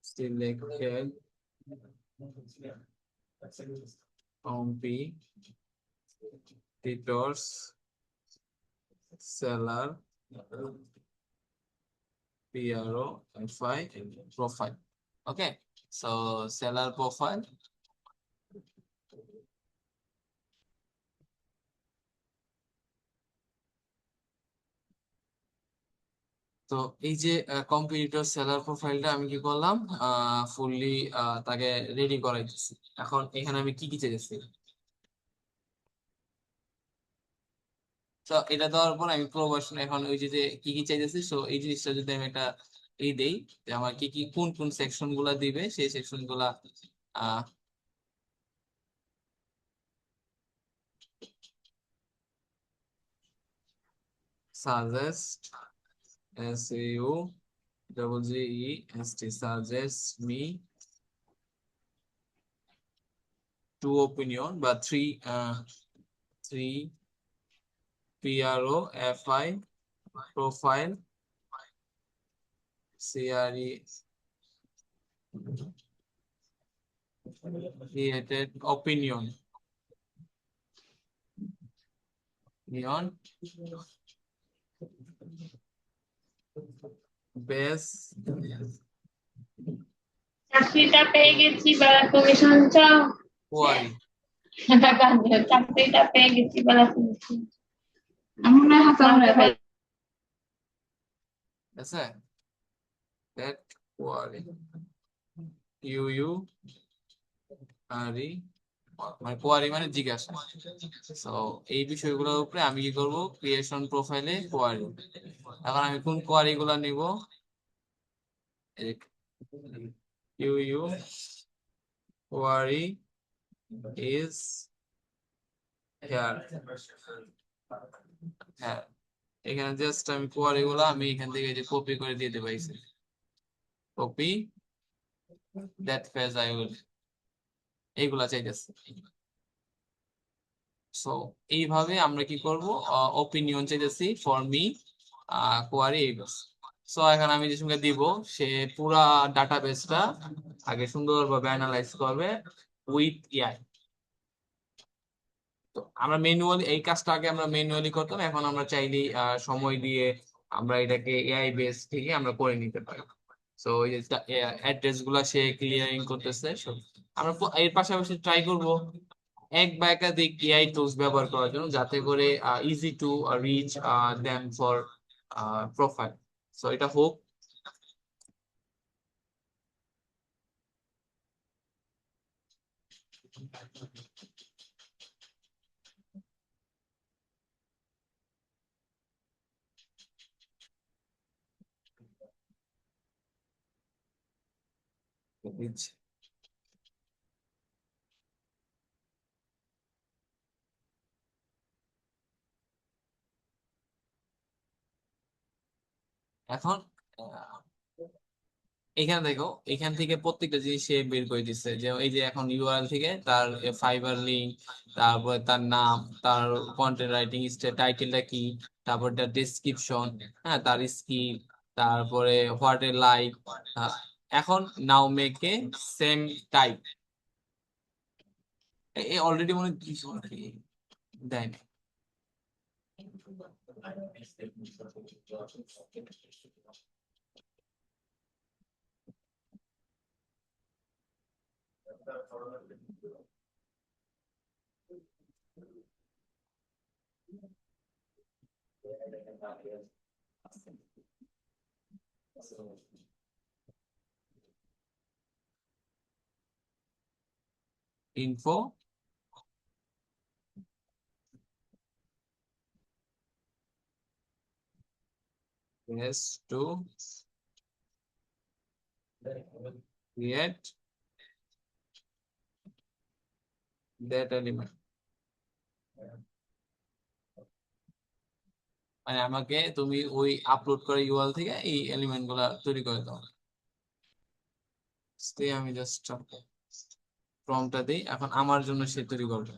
selected competitors seller PROFI profile. Okay, so seller profile. তো এই যে কম্পিটিটর সেলার প্রোফাইলটা আমি কি করলাম, ফুললি তাকে রেডি করাইতেছি। এখন এখানে আমি কি কি চাইতেছি, তো এটা দেওয়ার পর আমি প্রবাসন এখন ওই যে যে কি কি চাইতেছি, সো এই জিনিসটা যদি আমি একটা এই দেই যে আমার কি কি কোন কোন সেকশন গুলা দিবে সেই সেকশন গুলা আহ suggest SAUGGEST suggest me two opinion বা three PROFI profile CRE created opinion base চাকরিটা পেয়ে গেছি বলা কমিশন চাও query চাকরিটা পেয়ে গেছি বলা কমিশন আমার না হাসান ভাই আছে that query UU মানে কোয়ারি মানে জিজ্ঞাসা। সো এই বিষয়গুলোর উপরে আমি কি করব ক্রিয়েশন প্রোফাইলে কোয়ারি। এখন আমি কোন কোয়ারি গুলা নিব ইউ কোয়ারি ইজ হিয়ার। হ্যাঁ এখানে জাস্ট আমি কোয়ারি গুলা আমি এখান থেকে যে কপি করে দিতে পাইছি copy that page I will এইগুলা চাইতেছে। সো এইভাবে আমরা কি করব ওপিনিয়ন চাইতেছি ফর মি কোয়ারি এইবাস। সো এখন আমি যে সঙ্গে দিব সে পুরা ডাটাবেসটা আগে সুন্দরভাবে অ্যানালাইজ করবে উইথ এআই। তো আমরা ম্যানুয়ালি এই কাজটা আগে আমরা ম্যানুয়ালি করতাম, এখন আমরা চাইলেই সময় দিয়ে আমরা এটাকে এআই বেস থেকে আমরা করে নিতে পারি। সো এই যে অ্যাড্রেস গুলা সে ক্লিয়ারিং করতেছে সব। আমরা এর পাশাপাশি ট্রাই করব এক বা একাধিক এআই টুলস ব্যবহার করার জন্য যাতে করে easy to reach them for profile. So এটা হোক। এখন এখানে দেখো এখান থেকে প্রত্যেকটা জিনিস সে বের করে দিচ্ছে যে এই যে এখন ইউআরএল থেকে তার ফাইবার লিংক, তারপরে তার নাম, তার কন্টেন্ট রাইটিং টাইটেলটা কি, তারপর তার ডেসক্রিপশন, হ্যাঁ তার স্কিল, তারপরে হোয়াট এ লাইক। এখন now make a same type already মনে দেয় না। Info is to create that element। মানে আমাকে তুমি ওই আপলোড করে ইউআরএল থেকে এই এলিমেন্ট গুলা তৈরি করে দাও। আমি জাস্ট প্রম্পটটা দিই, এখন আমার জন্য সে তৈরি করবে।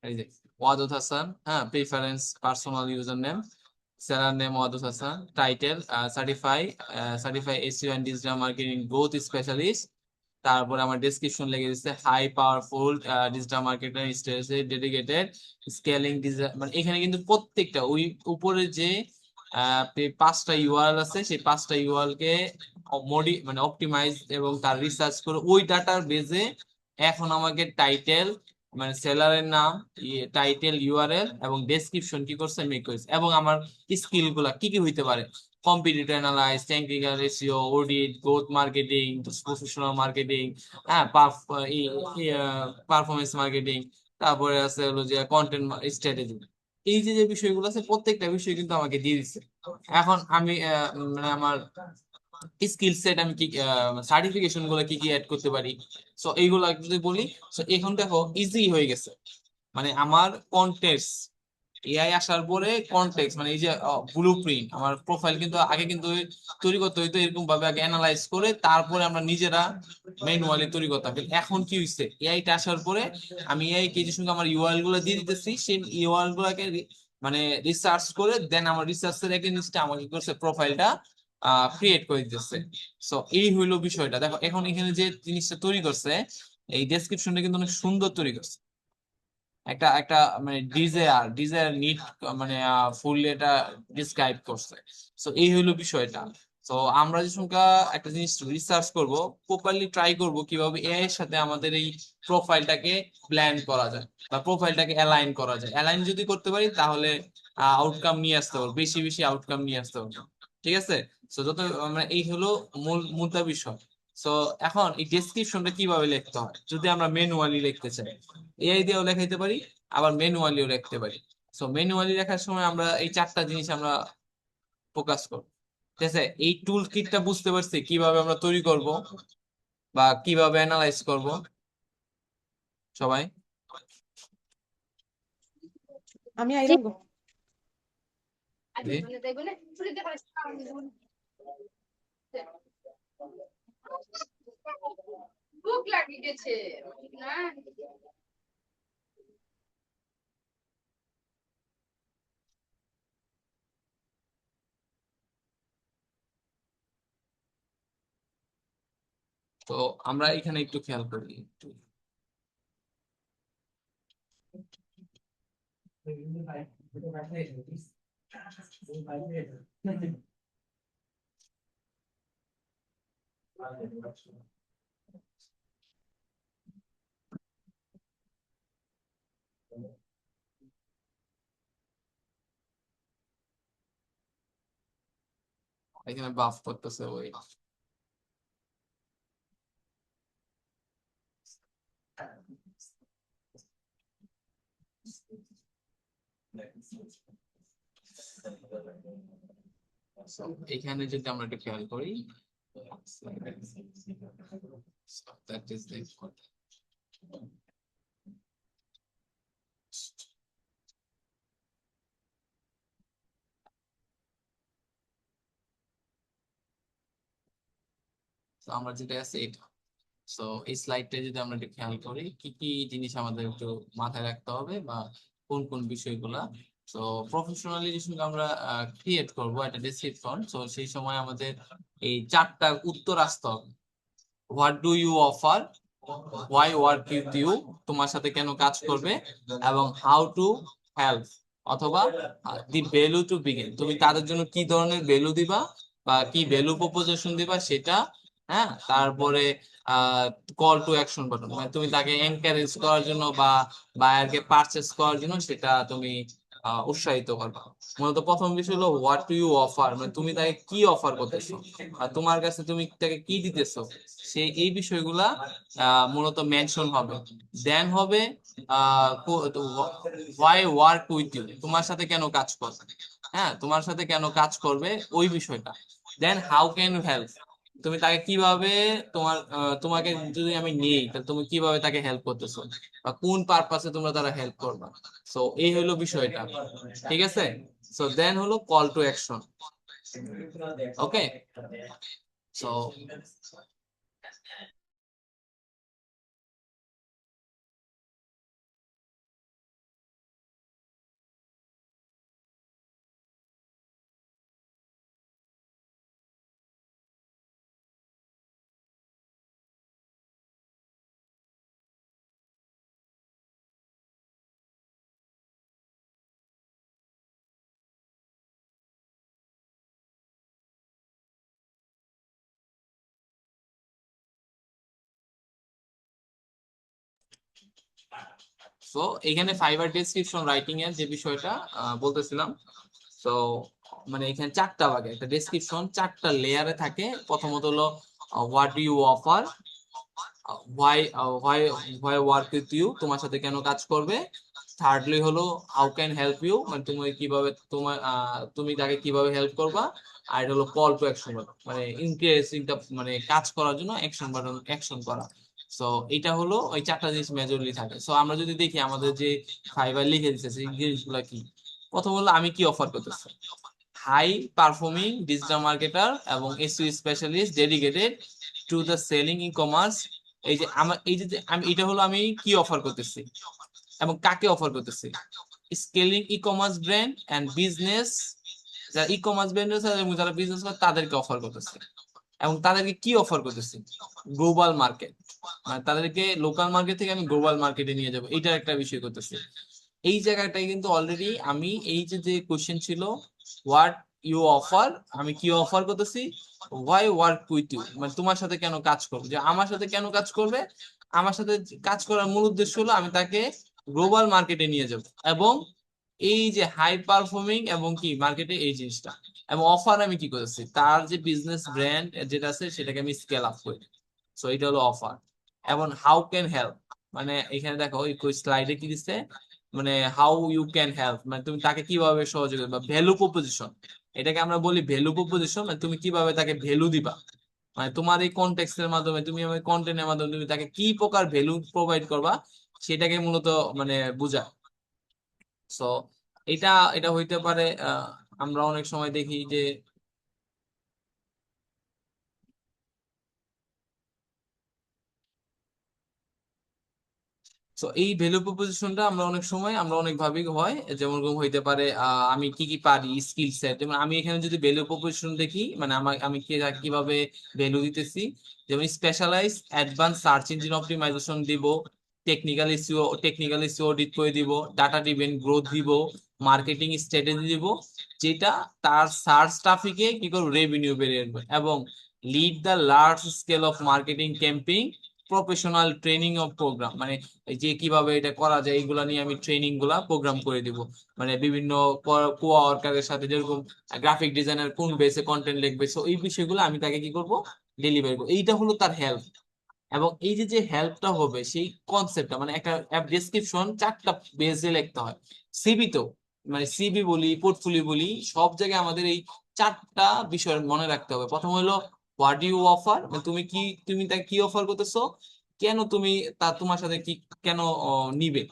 এই যে ওয়াদুদ হাসান, হ্যাঁ preference personal user name, seller name Wadud Hasan, title certify SEO and digital marketing growth specialist. তারপরে আমার ডেসক্রিপশন লেগে দিচ্ছে high powerful digital marketer dedicated scaling digital. মানে এখানে কিন্তু প্রত্যেকটা ওই উপরে যে 5টা ইউআরএল আছে সেই 5টা ইউআরএল কে মানে অপটিমাইজ এবং তার রিসার্চ করে ওই ডাটার বেজে এখন আমাকে টাইটেল মানে সেলারের নাম, টাইটেল, ইউআরএল এবং ডেসক্রিপশন কি করছে মেক করেছে এবং আমার স্কিল গুলা কি কি হইতে পারে competitive analyse, technical SEO, audit, growth marketing, professional marketing, হ্যাঁ পারফরমেন্স মার্কেটিং, তারপরে আছে হলো যে কন্টেন্ট স্ট্র্যাটেজি। এই যে যে বিষয়গুলো আছে প্রত্যেকটা বিষয় কিন্তু আমাকে দিয়ে দিচ্ছে। এখন আমি মানে আমার স্কিল সেট আমি কি সার্টিফিকেশন গুলো কি কি অ্যাড করতে পারি, সো এইগুলো যদি বলি, সো এখন দেখো ইজি হয়ে গেছে। মানে আমার কন্টেক্স এআই আসার পরে কনটেক্সট মানে এই যে ব্লু প্রিন্ট আমার প্রোফাইল কিন্তু আগে কিন্তু তৈরি করতে হইতো এরকম ভাবে, আগে অ্যানালাইজ করে তারপরে আমরা নিজেরা ম্যানুয়ালি তৈরি করতাম। কিন্তু এখন কি হয়েছে, এআই টা আসার পরে আমি এআই কে যে সঙ্গে আমার ইউআরএল গুলো দিয়ে দিতেছি, সেই ইউআরএল গুলাকে মানে রিসার্চ করে দেন আমার রিসার্চের এগেইনস্টে আমাকে কি করছে প্রোফাইলটা ক্রিয়েট করে দিতেছে। সো এই হইলো বিষয়টা। দেখো এখন এখানে যে জিনিসটা তৈরি করছে, এই ডেসক্রিপশনটা কিন্তু অনেক সুন্দর তৈরি করছে। একটা একটা মানে ডিজায়ার নিড মানে ফুল এটা ডিসক্রাইব করছে। সো এই হলো বিষয়টা। তো আমরা যে সংখ্যা একটা জিনিস রিসার্চ করব, প্রপারলি ট্রাই করব কিভাবে এআই এর সাথে আমাদের এই প্রোফাইলটাকে ব্ল্যান্ড করা যায় বা প্রোফাইলটাকে অ্যালাইন করা যায়। অ্যালাইন যদি করতে পারি তাহলে আউটকাম নিয়ে আসতে পারবো, বেশি বেশি আউটকাম নিয়ে আসতে পারবো। ঠিক আছে। তো যত মানে এই হলো মূল মুদ্রা বিষয়। সো এখন এই ডেসক্রিপশনটা কিভাবে লিখতে হয়, যদি আমরা ম্যানুয়ালি লিখতে চাই, এআই দিয়েও লেখাইতে পারি, আবার ম্যানুয়ালিও লিখতে পারি। সো ম্যানুয়ালি লেখার সময় আমরা এই চারটা জিনিস আমরা ফোকাস করব। ঠিক আছে, এই টুল কিটটা বুঝতে পারছি কিভাবে আমরা তৈরি করব বা কিভাবে অ্যানালাইজ করব সবাই? আমি জি। আইলাম গো। জি। ভুক লাগি গেছে না। তো আমরা এখানে একটু খেয়াল করি একটু। এখানে বাফ করতেছে ওই। So, এখানে যদি আমরা একটু খেয়াল করি, so that is the important. So, আমরা যেটা আছে এটা। সো এই স্লাইডটা যদি আমরা একটু খেয়াল করি, কি কি জিনিস আমাদের একটু মাথায় রাখতে হবে বা কোন কোন বিষয়গুলা। তো প্রফেশনালি যখন আমরা ক্রিয়েট করব একটা ডেসক্রিপশন, তো সেই সময় আমাদের এই চারটা উত্তর আসতে হবে। What do you offer, why work with you, তোমার সাথে কেন কাজ করবে, এবং হাউ টু হেল্প, অথবা দি ভ্যালু টু বিগিন, তুমি তাদের জন্য কি ধরনের ভ্যালু দিবা বা কি ভ্যালু প্রপোজিশন দিবা সেটা। হ্যাঁ, তারপরে কল টু অ্যাকশন বাটন, মানে তুমি তাকে এনকারেজ করার জন্য বা বায়ারকে পারচেস করার জন্য সেটা তুমি উৎসাহিত করবা। মূলত প্রথম বিষয় হলো হোয়াট ডু ইউ অফার, মানে তুমি তাকে কি অফার করতেছো আর তোমার কাছে তুমি তাকে কি দিতেছো, সেই এই বিষয়গুলা মূলত মেনশন হবে। দেন হবে হোয়াই ওয়ার্ক উইথ ইউ, তোমার সাথে কেন কাজ করবে। হ্যাঁ, তোমার সাথে কেন কাজ করবে ওই বিষয়টা। Then how can you help, তুমি তাকে কিভাবে তোমাকে যদি আমি নেই তাহলে তুমি কিভাবে তাকে হেল্প করতেছো বা কোন পারপাসে তোমরা তারা হেল্প করবা। সো এই হলো বিষয়টা। ঠিক আছে। সো দেন হলো call to action. Okay. So so এখানে ফাইবার ডেসক্রিপশন রাইটিং এর যে বিষয়টা বলতেছিলাম। তো মানে এখানে চারটা ভাগে একটা ডেসক্রিপশন চারটা লেয়ারে থাকে। প্রথমত হলো what do you offer, why why why work with you, তোমার সাথে কেন কাজ করবে, থার্ডলি হলো হাউ ক্যান হেল্প ইউ, মানে তুমি কিভাবে তোমার তুমি তাকে কিভাবে হেল্প করবা। আর এটা হলো কল টু অ্যাকশন, মানে ইনক্রিজিং মানে কাজ করার জন্য অ্যাকশন বাটন অ্যাকশন করা। সো এটা হলো ওই চারটা জিনিস মেজরলি থাকে। সো আমরা যদি দেখি আমাদের যে ফাইবার লিখে দিতেছে সেই জিনিসগুলো কি। প্রথম হলো আমি কি অফার করতেছি, হাই পারফর্মিং ডিজিটাল মার্কেটার এবং SEO specialist dedicated to the selling e commerce. এই যে আমার এই যে আমি এটা হলো আমি কি অফার করতেছি এবং কাকে অফার করতেছি, scaling e commerce brand and business, যারা ই কমার্স ব্র্যান্ড আছে এবং যারা বিজনেস করে তাদেরকে অফার করতেছে। এবং তাদেরকে কি অফার করতেছি, গ্লোবাল মার্কেট, মানে তাদেরকে লোকাল মার্কেট থেকে আমি গ্লোবাল মার্কেটে নিয়ে যাবো, এইটার একটা বিষয় করতেছি। এই জায়গাটাই কিন্তু অলরেডি আমি এই যে যে কোশ্চেন ছিল হোয়াট ইউ অফার, আমি কি অফার করতেছি, ওয়াই ওয়ার্ক উইথ ইউ, মানে তোমার সাথে কেন কাজ করবে, যে আমার সাথে কেন কাজ করবে, আমার সাথে কাজ করার মূল উদ্দেশ্য হলো আমি তাকে গ্লোবাল মার্কেটে নিয়ে যাব এবং এই যে হাই পারফর্মিং এবং কি মার্কেটে এই জিনিসটা। এবং অফার আমি কি করেছি, তার যে বিজনেস ব্র্যান্ড যেটা আছে সেটাকে আমি স্কেল আপ করি। সো এটা হলো অফার। এবং হাউ ক্যান হেল্প, মানে এখানে দেখো ওই স্লাইডে কি দিচ্ছে, মানে হাউ ইউ ক্যান হেল্প, মানে তুমি তাকে কিভাবে সহযোগিতা বা ভ্যালু প্রপোজিশন, এটাকে আমরা বলি ভ্যালু প্রপোজিশন, মানে তুমি কিভাবে তাকে ভ্যালু দিবা, মানে তোমার এই কন্টেক্সটের মাধ্যমে তুমি আমার কন্টেন্টের মাধ্যমে তুমি তাকে কি প্রকার ভ্যালু প্রোভাইড করবা, সেটাকে মূলত মানে বোঝায়। সো এটা এটা হইতে পারে আমরা অনেক সময় দেখি যে তো এই ভ্যালু প্রপোজিশনটা আমরা অনেক সময় আমরা অনেক ভাবে হয়, যেমন হইতে পারে আমি কি কি পারি স্কিল সেট, যেমন আমি এখানে যদি ভ্যালু প্রপোজিশন দেখি মানে আমি কিভাবে ভ্যালু দিতেছি, যেমন specialize advance search engine optimization দিব, টেকনিক্যাল ইস্যু অডিট করে দিব, ডাটা ড্রিভেন গ্রোথ দিব, মার্কেটিং স্ট্র্যাটেজি দিব, যেটা তার সার্চ ট্রাফিকে কি করবে রেভিনিউ বেড়ে আনবে, এবং lead the large scale of marketing campaign, professional training of program, মানে এই যে কিভাবে এটা করা যায় এইগুলা নিয়ে আমি ট্রেনিং গুলা প্রোগ্রাম করে দিব, মানে বিভিন্ন কোয়া ওয়ার্কারের সাথে যেরকম গ্রাফিক ডিজাইনার কোন বেসে কন্টেন্ট লিখবে, সো এই বিষয়গুলো আমি তাকে কি করব ডেলিভারি করবো, এইটা হলো তার হেল্প। এবং এই যে যে হেল্পটা হবে সেই কনসেপ্টটা, মানে একটা অ্যাপ ডেসক্রিপশন চারটা বেজে লিখতে হয়, সিভি তো মানে সিভি বলি পোর্টফোলিও বলি সব জায়গায় আমাদের এই চারটা বিষয় মনে রাখতে হবে। প্রথম হলো হোয়াট ইউ অফার, মানে তুমি কি তুমি তাকে কি অফার করতেছো, কেন তুমি তোমার সাথে কি কেন নিবে,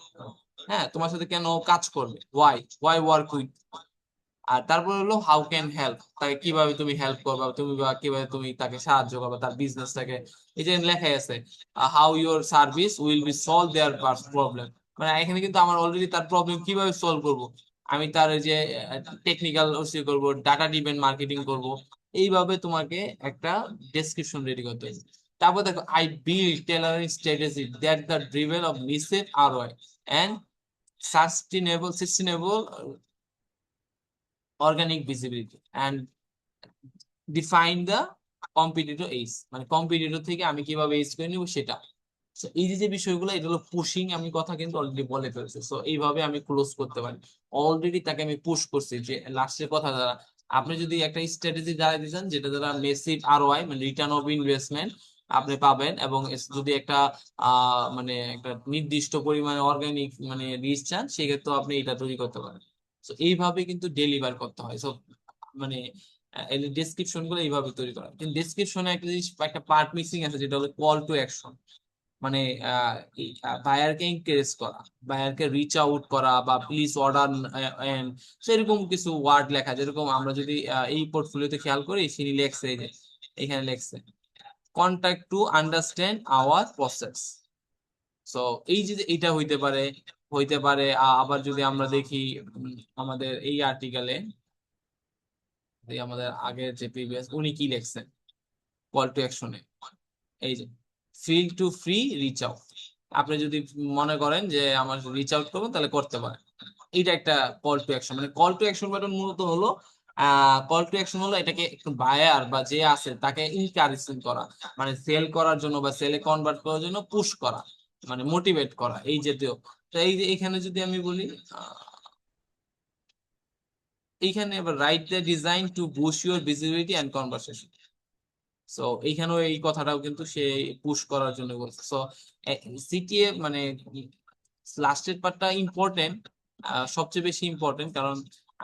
হ্যাঁ তোমার সাথে কেন কাজ করবে, ওয়াই ওয়াই ওয়ার্ক উইথ। আর তারপর হলো হাউ ক্যান হেল্প, তাকে কিভাবে তুমি হেল্প করবা, তুমি বা কিভাবে তুমি তাকে সাহায্য করবা তার বিজনেসটাকে। এই যে লেখাই আছে how your service will be solve their problem, মানে এখানে কিন্তু আমার অলরেডি তার প্রবলেম কিভাবে সলভ করব, আমি তার এই যে টেকনিক্যাল ওসি করব, ডাটা ড্রিভেন মার্কেটিং করব, এইভাবে তোমাকে একটা ডেসক্রিপশন রেডি করতে হবে। তারপর দেখো I build tailoring strategy that the driven of niche set ROI and sustainable organic visibility and define the competitor ace, মানে কম্পিটিটর থেকে আমি কিভাবে এজ করে নিব সেটা। So, এই যে যে বিষয়গুলো এটা হলো পুশিং, আমি কথা কিন্তু অলরেডি বলে ফেলছি। সো এইভাবে আমি ক্লোজ করতে পারি, অলরেডি তাকে আমি পুশ করছি যে লাস্টের কথা দ্বারা আপনি যদি একটা স্ট্র্যাটেজি দাঁড়ায় দিচ্ছেন যেটা দ্বারা মেসিভ আরওআই মানে রিটার্ন অফ ইনভেস্টমেন্ট আপনি পাবেন, এবং যদি একটা মানে একটা নির্দিষ্ট পরিমাণে অর্গানিক মানে রিচ চান সেক্ষেত্রে আপনি এটা তৈরি করতে পারেন। তো এইভাবে কিন্তু ডেলিভার করতে হয়। সো মানে এই ডেসক্রিপশন গুলো এইভাবে তৈরি করা, কিন্তু ডেসক্রিপশনে একটা জিনিস একটা পার্ট মিসিং আছে যেটা হলো কল টু অ্যাকশন, মানে বায়ারকে এনকারেজ করা, বায়ারকে রিচ আউট করা বা প্লিজ অর্ডার এন্ড সেরকম কিছু ওয়ার্ড লেখা, যেরকম আমরা যদি এই পোর্টফোলিওতে খেয়াল করি তিনি লেখছে এই যে এখানে লেখছে contact to understand our process. So এই যে এটা হইতে পারে আবার যদি আমরা দেখি আমাদের এই আর্টিকেলে আমাদের আগের যে প্রিভিয়াস উনি কি লিখছেন কল টু অ্যাকশনে, এই যে feel to free reach out, আপনি যদি মনে করেন যে আমার রিচ আউট করবেন তাহলে করতে পারেন, এটা একটা কল টু অ্যাকশন। মানে কল টু অ্যাকশন বাটন মূলত হলো কল টু অ্যাকশন হলো এটাকে একটু বায়ার বা যে আছে তাকে ইনকারেজিং করা, মানে সেল করার জন্য বা সেলে কনভার্ট করার জন্য পুশ করা, মানে মোটিভেট করা এই জাতীয়। তো এই যে এখানে যদি আমি বলি এইখানে এবার write the design to boost your visibility and conversation. So এইখানেও এই কথাটাও কিন্তু সে পুশ করার জন্য বলছে। সো সিটিএ মানে লাস্টের পার্টটা ইম্পর্টেন্ট, সবচেয়ে বেশি ইম্পর্টেন্ট, কারণ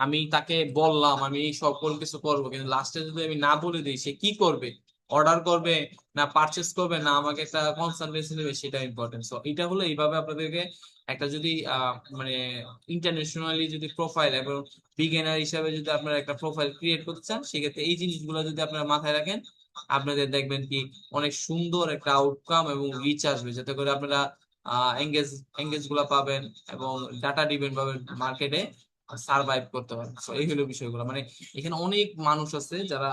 আমি তাকে বললাম আমি এই সকল কিছু করবো, কিন্তু লাস্টে যদি আমি না বলে দিই সে কি করবে, অর্ডার করবে না পারচেস করবে না আমাকে একটা কনসালটেন্সি নেবে, সেটা ইম্পর্টেন্ট। সো এটা হলো এইভাবে আপনাদেরকে একটা যদি মানে ইন্টারন্যাশনালি যদি প্রোফাইল এবং বিগিনার হিসাবে যদি আপনারা একটা প্রোফাইল ক্রিয়েট করতে চান, সেক্ষেত্রে এই জিনিসগুলো যদি আপনারা মাথায় রাখেন, আপনাদের দেখবেন কি অনেক সুন্দর একটা আউটকাম এবং রিচ আসবে, যাতে করে আপনারা এঙ্গেজ এঙ্গেজ গুলা পাবেন এবং ডাটা ডিপেন্ড পাবেন মার্কেটে সার্ভাইভ করতে পারেন। তো এই হলো বিষয়গুলো, মানে এখানে অনেক মানুষ আছে যারা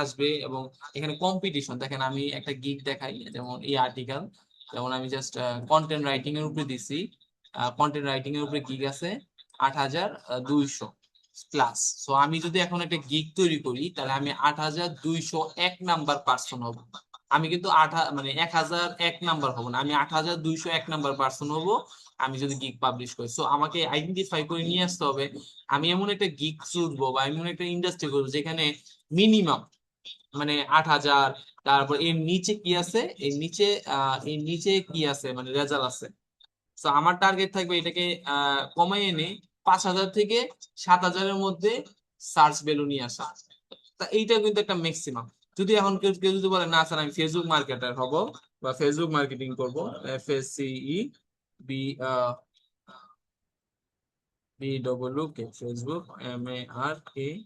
আসবে, এবং এখানে কম্পিটিশন দেখেন। আমি একটা গিগ দেখাই, যেমন এই আর্টিকেল, যেমন আমি জাস্ট কন্টেন্ট রাইটিং এর উপরে দিছি, কন্টেন্ট রাইটিং এর উপরে গিগ আছে 8,200 ক্লাস। সো আমি যদি এখন একটা গিগ তৈরি করি, তাহলে আমি 8,201 নাম্বার পার্সন হব। আমি কিন্তু মানে 1,001 নাম্বার হব না, আমি 8,201 নাম্বার পার্সন হব আমি যদি গিগ পাবলিশ করি। সো আমাকে আইডেন্টিফাই করে নিয়ে আসতে হবে আমি এমন একটা গিগ খুঁজবো বা এমন একটা ইন্ডাস্ট্রি করবো যেখানে মিনিমাম মানে 8,000, তারপর এর নিচে কি আছে, এর নিচে কি আছে মানে রেজাল্ট আছে। তো আমার টার্গেট থাকবে এটাকে কমাই এনে 5,000 থেকে 7,000-এর মধ্যে সার্চ ভ্যালু নিয়ে আসা। তা এইটা কিন্তু একটা ম্যাক্সিমাম। যদি এখন কেউ কেউ যদি বলে না স্যার আমি ফেসবুক মার্কেটার হব বা ফেসবুক মার্কেটিং করবো, FACE B BWK, Facebook MARKETING।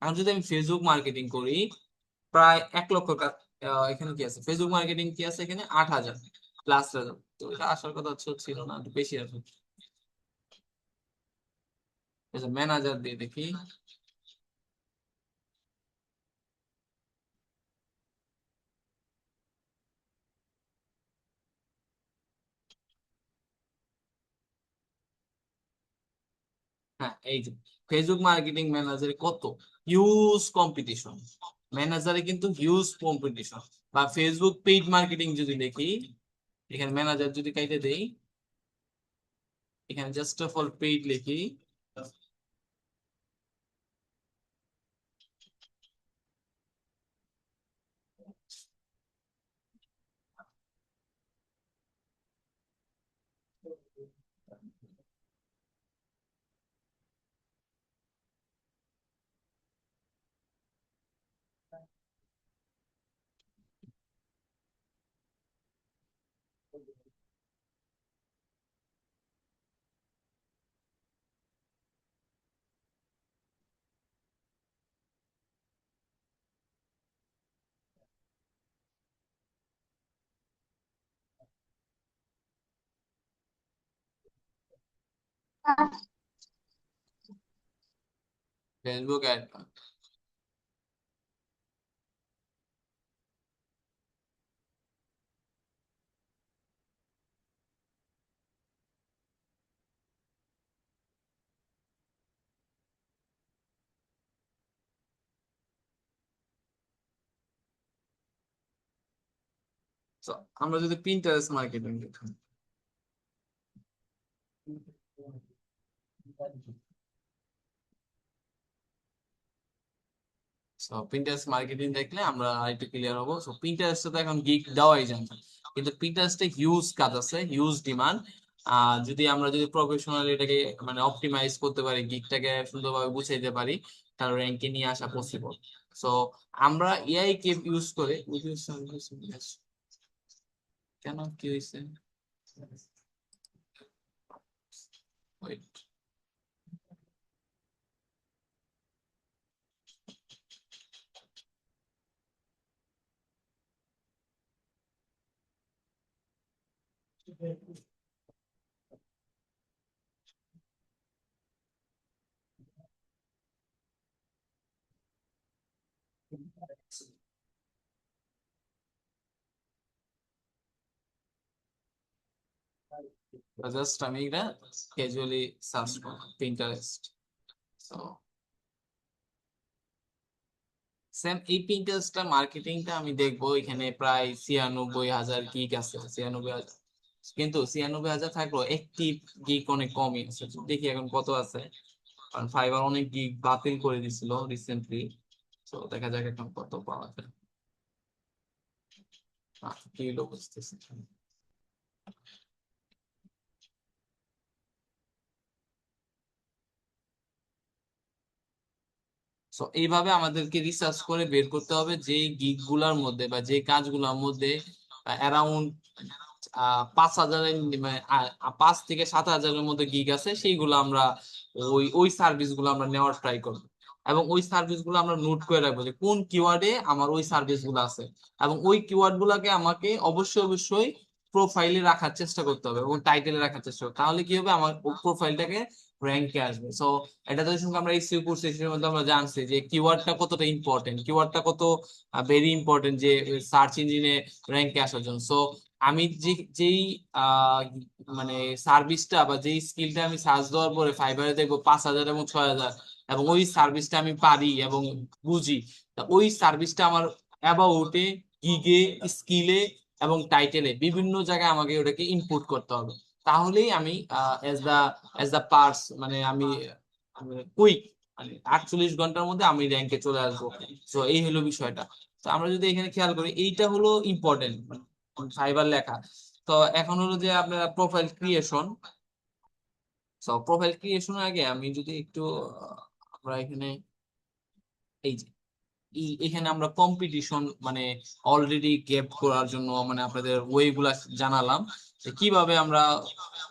এখন যদি আমি ফেসবুক মার্কেটিং করি, প্রায় 1 লক্ষ এখানে কি আছে, ফেসবুক মার্কেটিং কি আছে এখানে 8,000 প্লাস রেজাল্ট। তো এটা আসার কথা ছিল না, একটু বেশি আসবে। ম্যানেজার দিয়ে দেখি। হ্যাঁ, এই যে ফেসবুক মার্কেটিং ম্যানেজারে কত হিউজ কম্পিটিশন, ম্যানেজারে কিন্তু হিউজ কম্পিটিশন। বা ফেসবুক পেইড মার্কেটিং যদি দেখি, এখানে ম্যানেজার যদি কাইটে দেই, এখানে জাস্ট অফ অল পেইড লিখি, ফেসবুক অ্যাড। So, আমরা যদি পিন্টারেস্ট মার্কেটিং দেখি, সো পিন্টারেস্ট মার্কেটিং দেখলে আমরা একটু ক্লিয়ার হবো। সো পিন্টারেস্টে তো এখন গিগ দেওয়াই যায় না, কিন্তু পিন্টারেস্টে হিউজ কাজ আছে, হিউজ ডিমান্ড। যদি আমরা যদি প্রফেশনালি এটাকে মানে অপটিমাইজ করতে পারি, গিগটাকে সুন্দরভাবে বুঝাইতে পারি, তাহলে র্যাঙ্কে নিয়ে আসা পসিবল। সো আমরা এআই কে ইউজ করে কেন কি হয়েছে, ওয়েট, জাস্ট আমি এটা ক্যাজুয়ালি সার্চ করব পিন্টারেস্ট। সো সেম এই পিন্টারেস্টটা মার্কেটিংটা আমি দেখবো, এখানে প্রায় 96,000 গিগ আছে, 96,000। কিন্তু 96,000 থাকলেও একটিভ গিগ অনেক কমই আছে। তো দেখি এখন কত আছে, কারণ ফাইবার অনেক গিগ বাতিল করে দিছিল রিসেন্টলি। তো দেখা যাক এখন কত পাওয়া যায়। কি হলো বুঝতেছি। সো এইভাবে আমাদেরকে রিসার্চ করে বের করতে হবে যে গিগ গুলার মধ্যে বা যে কাজগুলোর মধ্যে অ্যারাউন্ড 5,000 মানে 5 থেকে 7 হাজারের মধ্যে গিগ আছে, সেইগুলো আমরা ওই ওই সার্ভিস গুলো আমরা নেওয়ার ট্রাই করবো। এবং ওই সার্ভিস গুলো আমরা নোট করে রাখবো যে কোন কিওয়ার্ডে আমার ওই সার্ভিস গুলো আছে, এবং ওই কিওয়ার্ড গুলাকে আমাকে অবশ্যই অবশ্যই প্রোফাইলে রাখার চেষ্টা করতে হবে এবং টাইটেলে রাখার চেষ্টা করতে হবে। তাহলে কি হবে, আমার প্রোফাইলটাকে র্যাঙ্কে আসবে। সো এটা তো সঙ্গে আমরা এসইও কোর্স সেশনের মধ্যে আমরা জানছি যে কিওয়ার্ডটা কতটা ইম্পর্টেন্ট, কিওয়ার্ডটা কত ভেরি ইম্পর্টেন্ট যে সার্চ ইঞ্জিনে র্যাঙ্কে আসার জন্য। সো আমি যেই আহ, মানে সার্ভিসটা বা যেই স্কিলটা আমি সার্চ দেওয়ার পরে ফাইবারে দেখবো 5,000 এবং 6,000, এবং ওই সার্ভিসটা আমি পারি এবং বুঝি, তা ওই সার্ভিসটা আমার অ্যাবাউটে, গিগে, স্কিলে এবং টাইটেলে বিভিন্ন জায়গায় আমাকে ওটাকে ইনপুট করতে হবে। তাহলেই আমি এজ দা পার্স মানে আমি কুইক, মানে 48 ঘন্টার মধ্যে আমি র্যাঙ্কে চলে আসবো। তো এই হলো বিষয়টা। তো আমরা যদি এখানে খেয়াল করি, এইটা হলো ইম্পর্টেন্ট ফাইবার লেখা। তো এখন হলো যে আপনার প্রোফাইল ক্রিয়েশন। তো প্রোফাইল ক্রিয়েশনের আগে আমি যদি একটু আমরা এখানে এই যে এখানে আমরা কম্পিটিশন মানে অলরেডি গেপ করার জন্য মানে আপনাদের ওয়ে গুলা জানালাম যে কিভাবে আমরা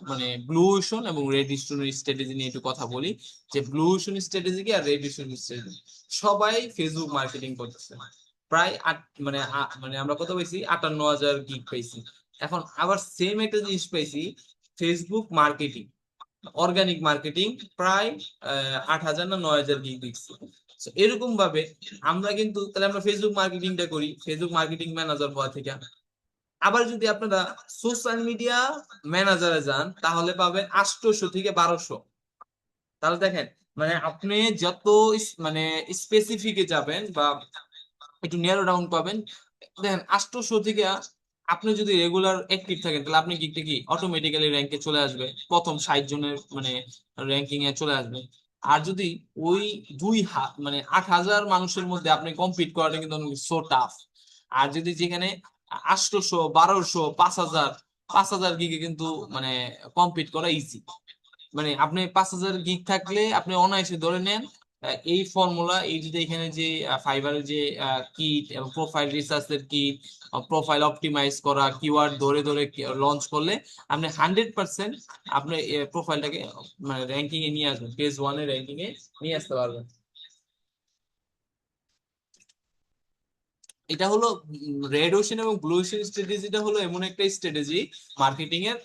মানে ব্লু ওশন এবং রেড ওশনের স্ট্র্যাটেজি নিয়ে একটু কথা বলি। যে ব্লু ওশন স্ট্র্যাটেজি কি আর রেড ওশন স্ট্র্যাটেজি, সবাই ফেসবুক মার্কেটিং করতেছে। প্রায় মানে আমরা কত পাইছি, 58,000 গিগ পাইছি। এখন আবার সেম একটা জিনিস পাইছি, ফেসবুক মার্কেটিং, অর্গানিক মার্কেটিং প্রায় 8,000 না 9,000 গিগ দিচ্ছি। So, এরকম ভাবে আমরা কিন্তু তাহলে আমরা ফেসবুক মার্কেটিংটা করি ফেসবুক মার্কেটিং ম্যানেজার হওয়া থেকে। আবার যদি আপনারা সোশ্যাল মিডিয়া ম্যানেজারে যান তাহলে পাবেন 800 থেকে 1200। তাহলে দেখেন, মানে আপনি যত মানে স্পেসিফিকে যাবেন বা একটু ন্যারো ডাউন পাবেন। দেখেন 800 থেকে আপনি যদি রেগুলার অ্যাক্টিভ থাকেন তাহলে আপনি গিকটা কি অটোমেটিক্যালি র্যাঙ্কে চলে আসবে, প্রথম 60 জনের মানে র্যাঙ্কিং এ চলে আসবে। আর যদি ওই মানে 8,000 মানুষের মধ্যে আপনি কম্পিট করাটা কিন্তু সো টাফ। আর যদি যেখানে 800, 1,200, 5,000, 5,000 গিগে কিন্তু মানে কম্পিট করা ইজি। মানে আপনি 5,000 গিগ থাকলে আপনি অনায়াসে ধরে নেন এই ফর্মুলা, এই যদি এখানে যে ফাইবারের যে কিট এবং প্রোফাইল রিসার্চের কিট, প্রোফাইল অপটিমাইজ করা, কিওয়ার্ড ধরে ধরে লঞ্চ করলে আপনি 100% আপনি প্রোফাইলটাকে মানে র্যাঙ্কিং এ নিয়ে আসবেন, পেজ 1 এর র্যাঙ্কিং এ নিয়ে আসতে পারবেন। এটা হলো রেড ওশন এবং ব্লু ওশন স্ট্র্যাটেজিটা হলো এমন একটা স্ট্র্যাটেজি মার্কেটিং এর,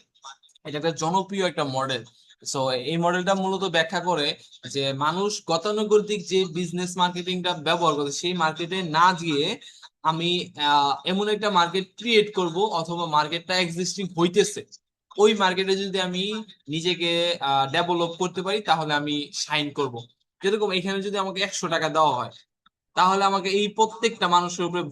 এটা একটা জনপ্রিয় একটা মডেল। সো এই মডেলটা মূলত ব্যাখ্যা করে যে মানুষ গতানুগতিক যে বিজনেস মার্কেটিংটা ব্যবহার করে সেই মার্কেটে না গিয়ে আমি এমন একটা মার্কেট ক্রিয়েট করব, অথবা মার্কেটটা এক্সিস্টিং হইতেছে ওই মার্কেটে যদি আমি নিজেকে ডেভেলপ করতে পারি তাহলে আমি শাইন করব। যেরকম এখানে যদি আমাকে 100 টাকা দেওয়া হয় তাহলে আমাকে এই প্রত্যেকটা মানুষের উপরে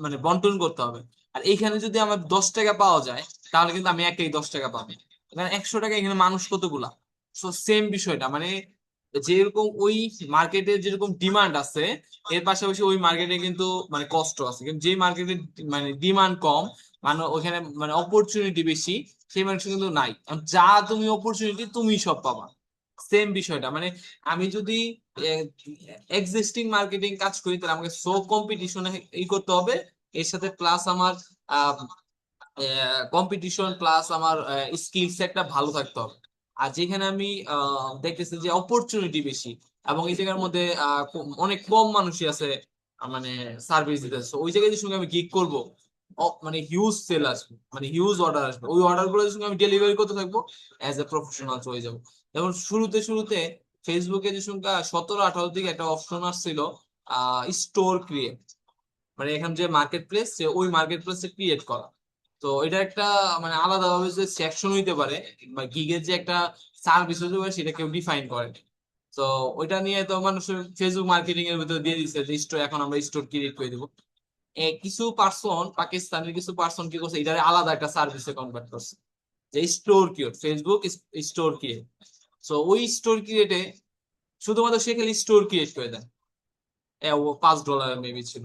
মানে বন্টন করতে হবে। আর এইখানে যদি আমার 10 টাকা পাওয়া যায় তাহলে কিন্তু আমি একাই 10 টাকা পাবো, কারণ 100 টাকা এখানে মানুষ কতগুলা। সো সেম বিষয়টা মানে যেরকম ওই মার্কেটে যেরকম ডিমান্ড আছে এর পাশাপাশি ওই মার্কেটে কিন্তু মানে কষ্ট আছে, কিন্তু যে মার্কেটে মানে ডিমান্ড কম, মানে ওখানে মানে অপরচুনিটি বেশি, সেই মানুষ কিন্তু নাই। এখন যা তুমি অপরচুনিটি তুমি সব পাবা, সেম বিষয়টা মানে আমি যদি এক্সিস্টিং মার্কেটিং কাজ করি তাহলে আমাকে সো কম্পিটিশনে ই করতে হবে, এর সাথে প্লাস আমার কম্পিটিশন প্লাস আমার স্কিল সেটটা ভালো থাকতে হবে। আর যেখানে আমি দেখতেছি যে অপরচুনিটি বেশি এবং এই জায়গার মধ্যে অনেক কম মানুষই আছে মানে সার্ভিস দিতেছে, ওই জায়গায় যে সঙ্গে আমি গিগ করবো মানে হিউজ সেল আসবে, মানে হিউজ অর্ডার আসবে, ওই অর্ডার গুলোর সঙ্গে আমি ডেলিভারি করতে থাকবো অ্যাজ এ প্রফেশনাল হয়ে যাবো। যেমন শুরুতে শুরুতে ফেসবুকে যে সংখ্যা 17-18 দিকে একটা অপশন আসছিল স্টোর ক্রিয়েট, মানে এখানে যে মার্কেট প্লেস ওই মার্কেট প্লেস ক্রিয়েট করা। তো এটা একটা মানে আলাদাভাবে যে সেকশন হইতে পারে বা গিগের যে একটা সার্ভিস হইতে পারে সেটা কেউ ডিফাইন করে। তো ওইটা নিয়ে তো মানুষ ফেসবুক মার্কেটিং এর ভিতরে দিয়ে দিচ্ছে যে স্টোর, এখন আমরা স্টোর ক্রিয়েট করে দিব। কিছু পার্সন পাকিস্তানের কিছু পার্সন কি করছে, এটা আলাদা একটা সার্ভিসে কনভার্ট করছে যে store create, Facebook store create. So ওই স্টোর ক্রিয়েটে শুধুমাত্র সে খালি স্টোর ক্রিয়েট করে দেয়। ও $5 মেবি ছিল,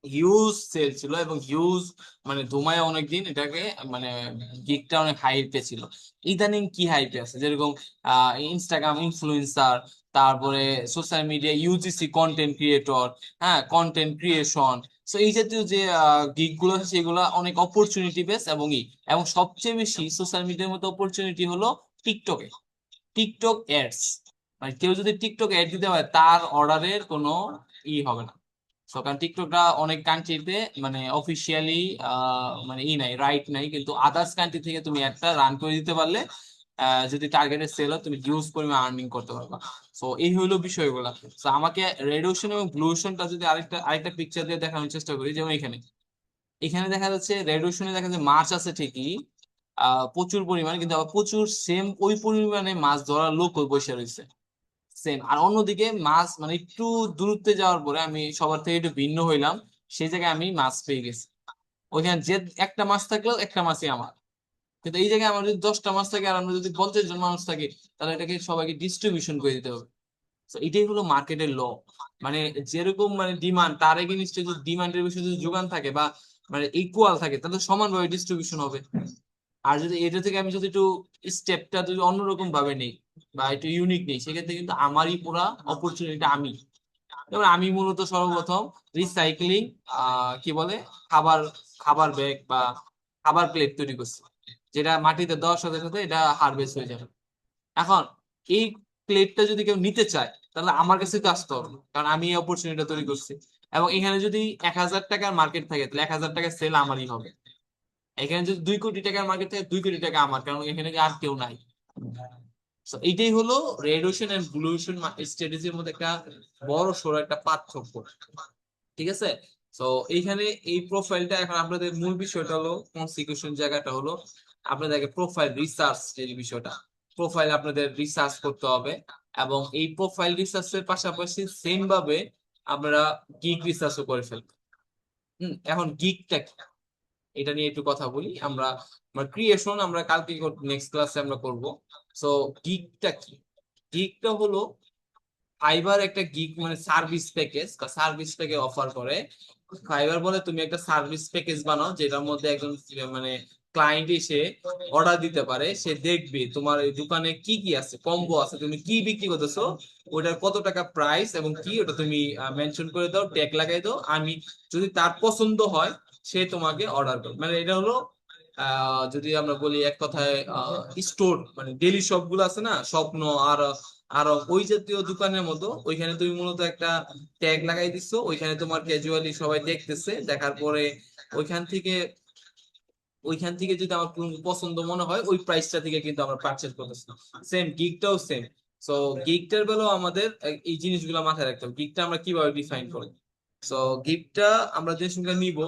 হিউজ সেল ছিল এবং হিউজ মানে ধুমায় অনেকদিন এটাকে মানে গিগটা অনেক হাইপে ছিল। ইদানিং কি হাইপে আছে, যেরকম ইনস্টাগ্রাম ইনফ্লুয়েন্সার, তারপরে social media UGC content creator, হ্যাঁ কন্টেন্ট ক্রিয়েশন। সো এই জাতীয় যে গিগ গুলো আছে সেগুলো অনেক অপরচুনিটি বেস এবং সবচেয়ে বেশি সোশ্যাল মিডিয়ার মধ্যে অপরচুনিটি হলো টিকটকে। টিকটক অ্যাডস, মানে কেউ যদি টিকটক অ্যাড দিতে হয় তার অর্ডারের কোনো হবে না। সো কারণ টিকটকটা অনেক কান্ট্রিতে মানে অফিসিয়ালি মানে নাই, রাইট নাই, কিন্তু আদার্স কান্ট্রি থেকে তুমি একটা রান করে দিতে পারলে যদি টার্গেটের সেল হয় তুমি হিউজ পরিমাণ আর্নিং করতে পারবা। সো এই হলো বিষয়গুলো। সো আমাকে রেড ওশন এবং ব্লু ওশনটা যদি আরেকটা আরেকটা পিকচার দিয়ে দেখানোর চেষ্টা করি, যেমন এখানে এখানে দেখা যাচ্ছে রেড ওশনে দেখা যাচ্ছে মাছ আছে ঠিকই প্রচুর পরিমাণ, কিন্তু আবার প্রচুর সেম ওই পরিমাণে মাছ ধরার লোক বসে রয়েছে সেম। আর অন্যদিকে মাছ মানে একটু দূরত্বে যাওয়ার পরে আমি সবার থেকে একটু ভিন্ন হইলাম, সেই জায়গায় আমি মাছ পেয়ে গেছি। ওইখানে যে একটা মাছ থাকলেও একটা মাছই আমার, কিন্তু এই জায়গায় আমার যদি 10টা মাছ থাকে আর আমরা যদি 50 জন মানুষ থাকি, তাহলে এটাকে সবাইকে ডিস্ট্রিবিউশন করে দিতে হবে। তো এটাই হলো মার্কেটের ল। মানে যেরকম মানে ডিমান্ড তার এগেইনস্টে যদি ডিমান্ডের বিষয়ে যদি যোগান থাকে বা মানে ইকুয়াল থাকে, তাহলে সমানভাবে ডিস্ট্রিবিউশন হবে। আর যদি এটা থেকে আমি যদি একটু স্টেপটা যদি অন্যরকম ভাবে নেই বা একটু ইউনিক নেই, সেক্ষেত্রে কিন্তু আমারই পুরা অপরচুনিটি আমি। যেমন আমি মূলত সর্বপ্রথম রিসাইক্লিং কি বলে খাবার খাবার ব্যাগ বা খাবার প্লেট তৈরি করছি, যেটা মাটিতে দেওয়ার সাথে সাথে এটা হারভেস্ট হয়ে যাবে। এখন এই প্লেটটা যদি কেউ নিতে চায় তাহলে আমার কাছে তো আসতে হবে, কারণ আমি এই অপরচুনিটিটা তৈরি করছি। এবং এখানে যদি 1000 টাকার মার্কেট থাকে তাহলে 1000 টাকার সেল আমারই হবে। এখানে যদি 2 কোটি টাকার মার্কেট থাকে 2 কোটি টাকা আমার, কারণ এখানে আর কেউ নাই। So, এইটাই হলো red ocean and blue ocean স্ট্র্যাটেজির মধ্যে একটা বড় সড়ো একটা পার্থক্য। ঠিক আছে। তো এইখানে এই প্রোফাইলটা এখন আপনাদের মূল বিষয়টা হলো কনসিকিউশন জায়গাটা হলো আপনাদেরকে প্রোফাইল রিসার্চ যে বিষয়টা, প্রোফাইল আপনাদের রিসার্চ করতে হবে। এবং এই প্রোফাইল রিসার্চের পাশাপাশি সেম ভাবে আপনারা গিগ রিসার্চও করে ফেলবেন। এখন গিগটা কি এটা নিয়ে একটু কথা বলি আমরা। ক্রিয়েশন আমরা কালকে নেক্সট ক্লাসে আমরা করব। সো গিগটা কি? গিগটা হলো ফাইবার একটা গিগ মানে সার্ভিস প্যাকেজ বা সার্ভিস প্যাকেজ অফার করে। ফাইবার বলে তুমি একটা সার্ভিস প্যাকেজ বানাও যেটার মধ্যে একজন মানে ক্লায়েন্ট এসে অর্ডার দিতে পারে, সে দেখবে তোমার এই দোকানে কি কি আছে, কম্বো আছে, তুমি কি বিক্রি করতেছো, ওটার কত টাকা প্রাইস এবং কি ওটা তুমি মেনশন করে দাও, ট্যাগ লাগাই দাও। আমি যদি তার পছন্দ হয় সে তোমাকে অর্ডার করবে। মানে এটা হলো যদি আমরা বলি এক কথায় স্টোর মানে ডেলি শপ গুলো আছে না, স্বপ্ন আর আর ওই জাতীয় দোকানের মতো, ওইখানে তুমি মূলত একটা ট্যাগ লাগাই দিচ্ছ, ওইখানে তোমার ক্যাজুয়ালি সবাই দেখতেছে, দেখার পরে ওইখান থেকে ওইখান থেকে যদি আমার কোনো পছন্দ মনে হয় ওই প্রাইসটা থেকে কিন্তু আমরা পারচেজ করতেছি। সেম গিগটাও সেম। সো গিগটার বেলাও আমাদের এই জিনিসগুলো মাথায় রাখতে হবে। গিগটা আমরা কিভাবে ডিফাইন করি? সো গিগটা আমরা যে সঙ্গে নিব,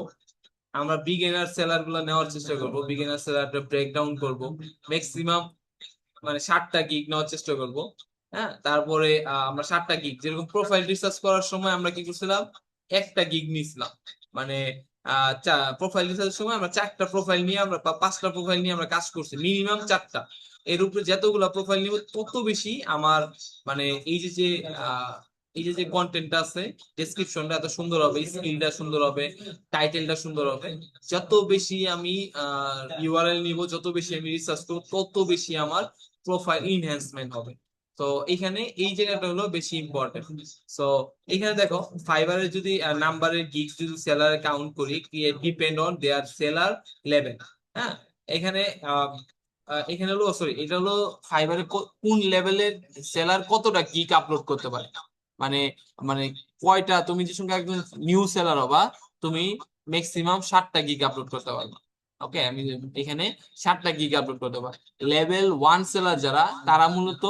আমরা বিগিনার সেলার গুলো নেওয়ার চেষ্টা করব, বিগিনার সেলারটা ব্রেক ডাউন করবো ম্যাক্সিমাম মানে 60টা গিগ নেওয়ার চেষ্টা করব। হ্যাঁ, তারপরে আমরা 60টা গিগ যেরকম প্রোফাইল রিসার্চ করার সময় আমরা কি করছিলাম, একটা গিগ নিছিলাম। মানে প্রোফাইল রিসার্চের সময় আমরা 4টা প্রোফাইল নিয়ে আমরা বা 5টা প্রোফাইল নিয়ে আমরা কাজ করছি, মিনিমাম 4টা। এর উপরে যতগুলা প্রোফাইল নিব তত বেশি আমার মানে এই যে যে এই যে যে কন্টেন্টটা আছে, ডেসক্রিপশনটা এত সুন্দর হবে, স্কিলটা সুন্দর হবে, টাইটেলটা সুন্দর হবে। যত বেশি আমি ইউআরএল নিব, যত বেশি আমি রিসার্চ করব, তত বেশি আমার প্রোফাইল ইনহ্যান্সমেন্ট হবে। তো এখানে এই জায়গাটা হলো বেশি ইম্পর্টেন্ট। সো এখানে দেখো ফাইবারের যদি নাম্বারের গিগস যদি সেলার কাউন্ট করি, depend on their seller level. হ্যাঁ, এখানে এখানে হলো সরি এটা হলো ফাইবারের কোন লেভেলের সেলার কতটা গিগ আপলোড করতে পারে। মানে মানে কয়টা তুমি যে সঙ্গে একজন নিউ সেলার হবা, তুমি ম্যাক্সিমাম 60টা গিগ আপলোড করতে পারবে। ওকে, আমি এখানে 60টা গিগ আপলোড করতে পারবো। লেভেল 1 সেলার যারা, তারা মূলত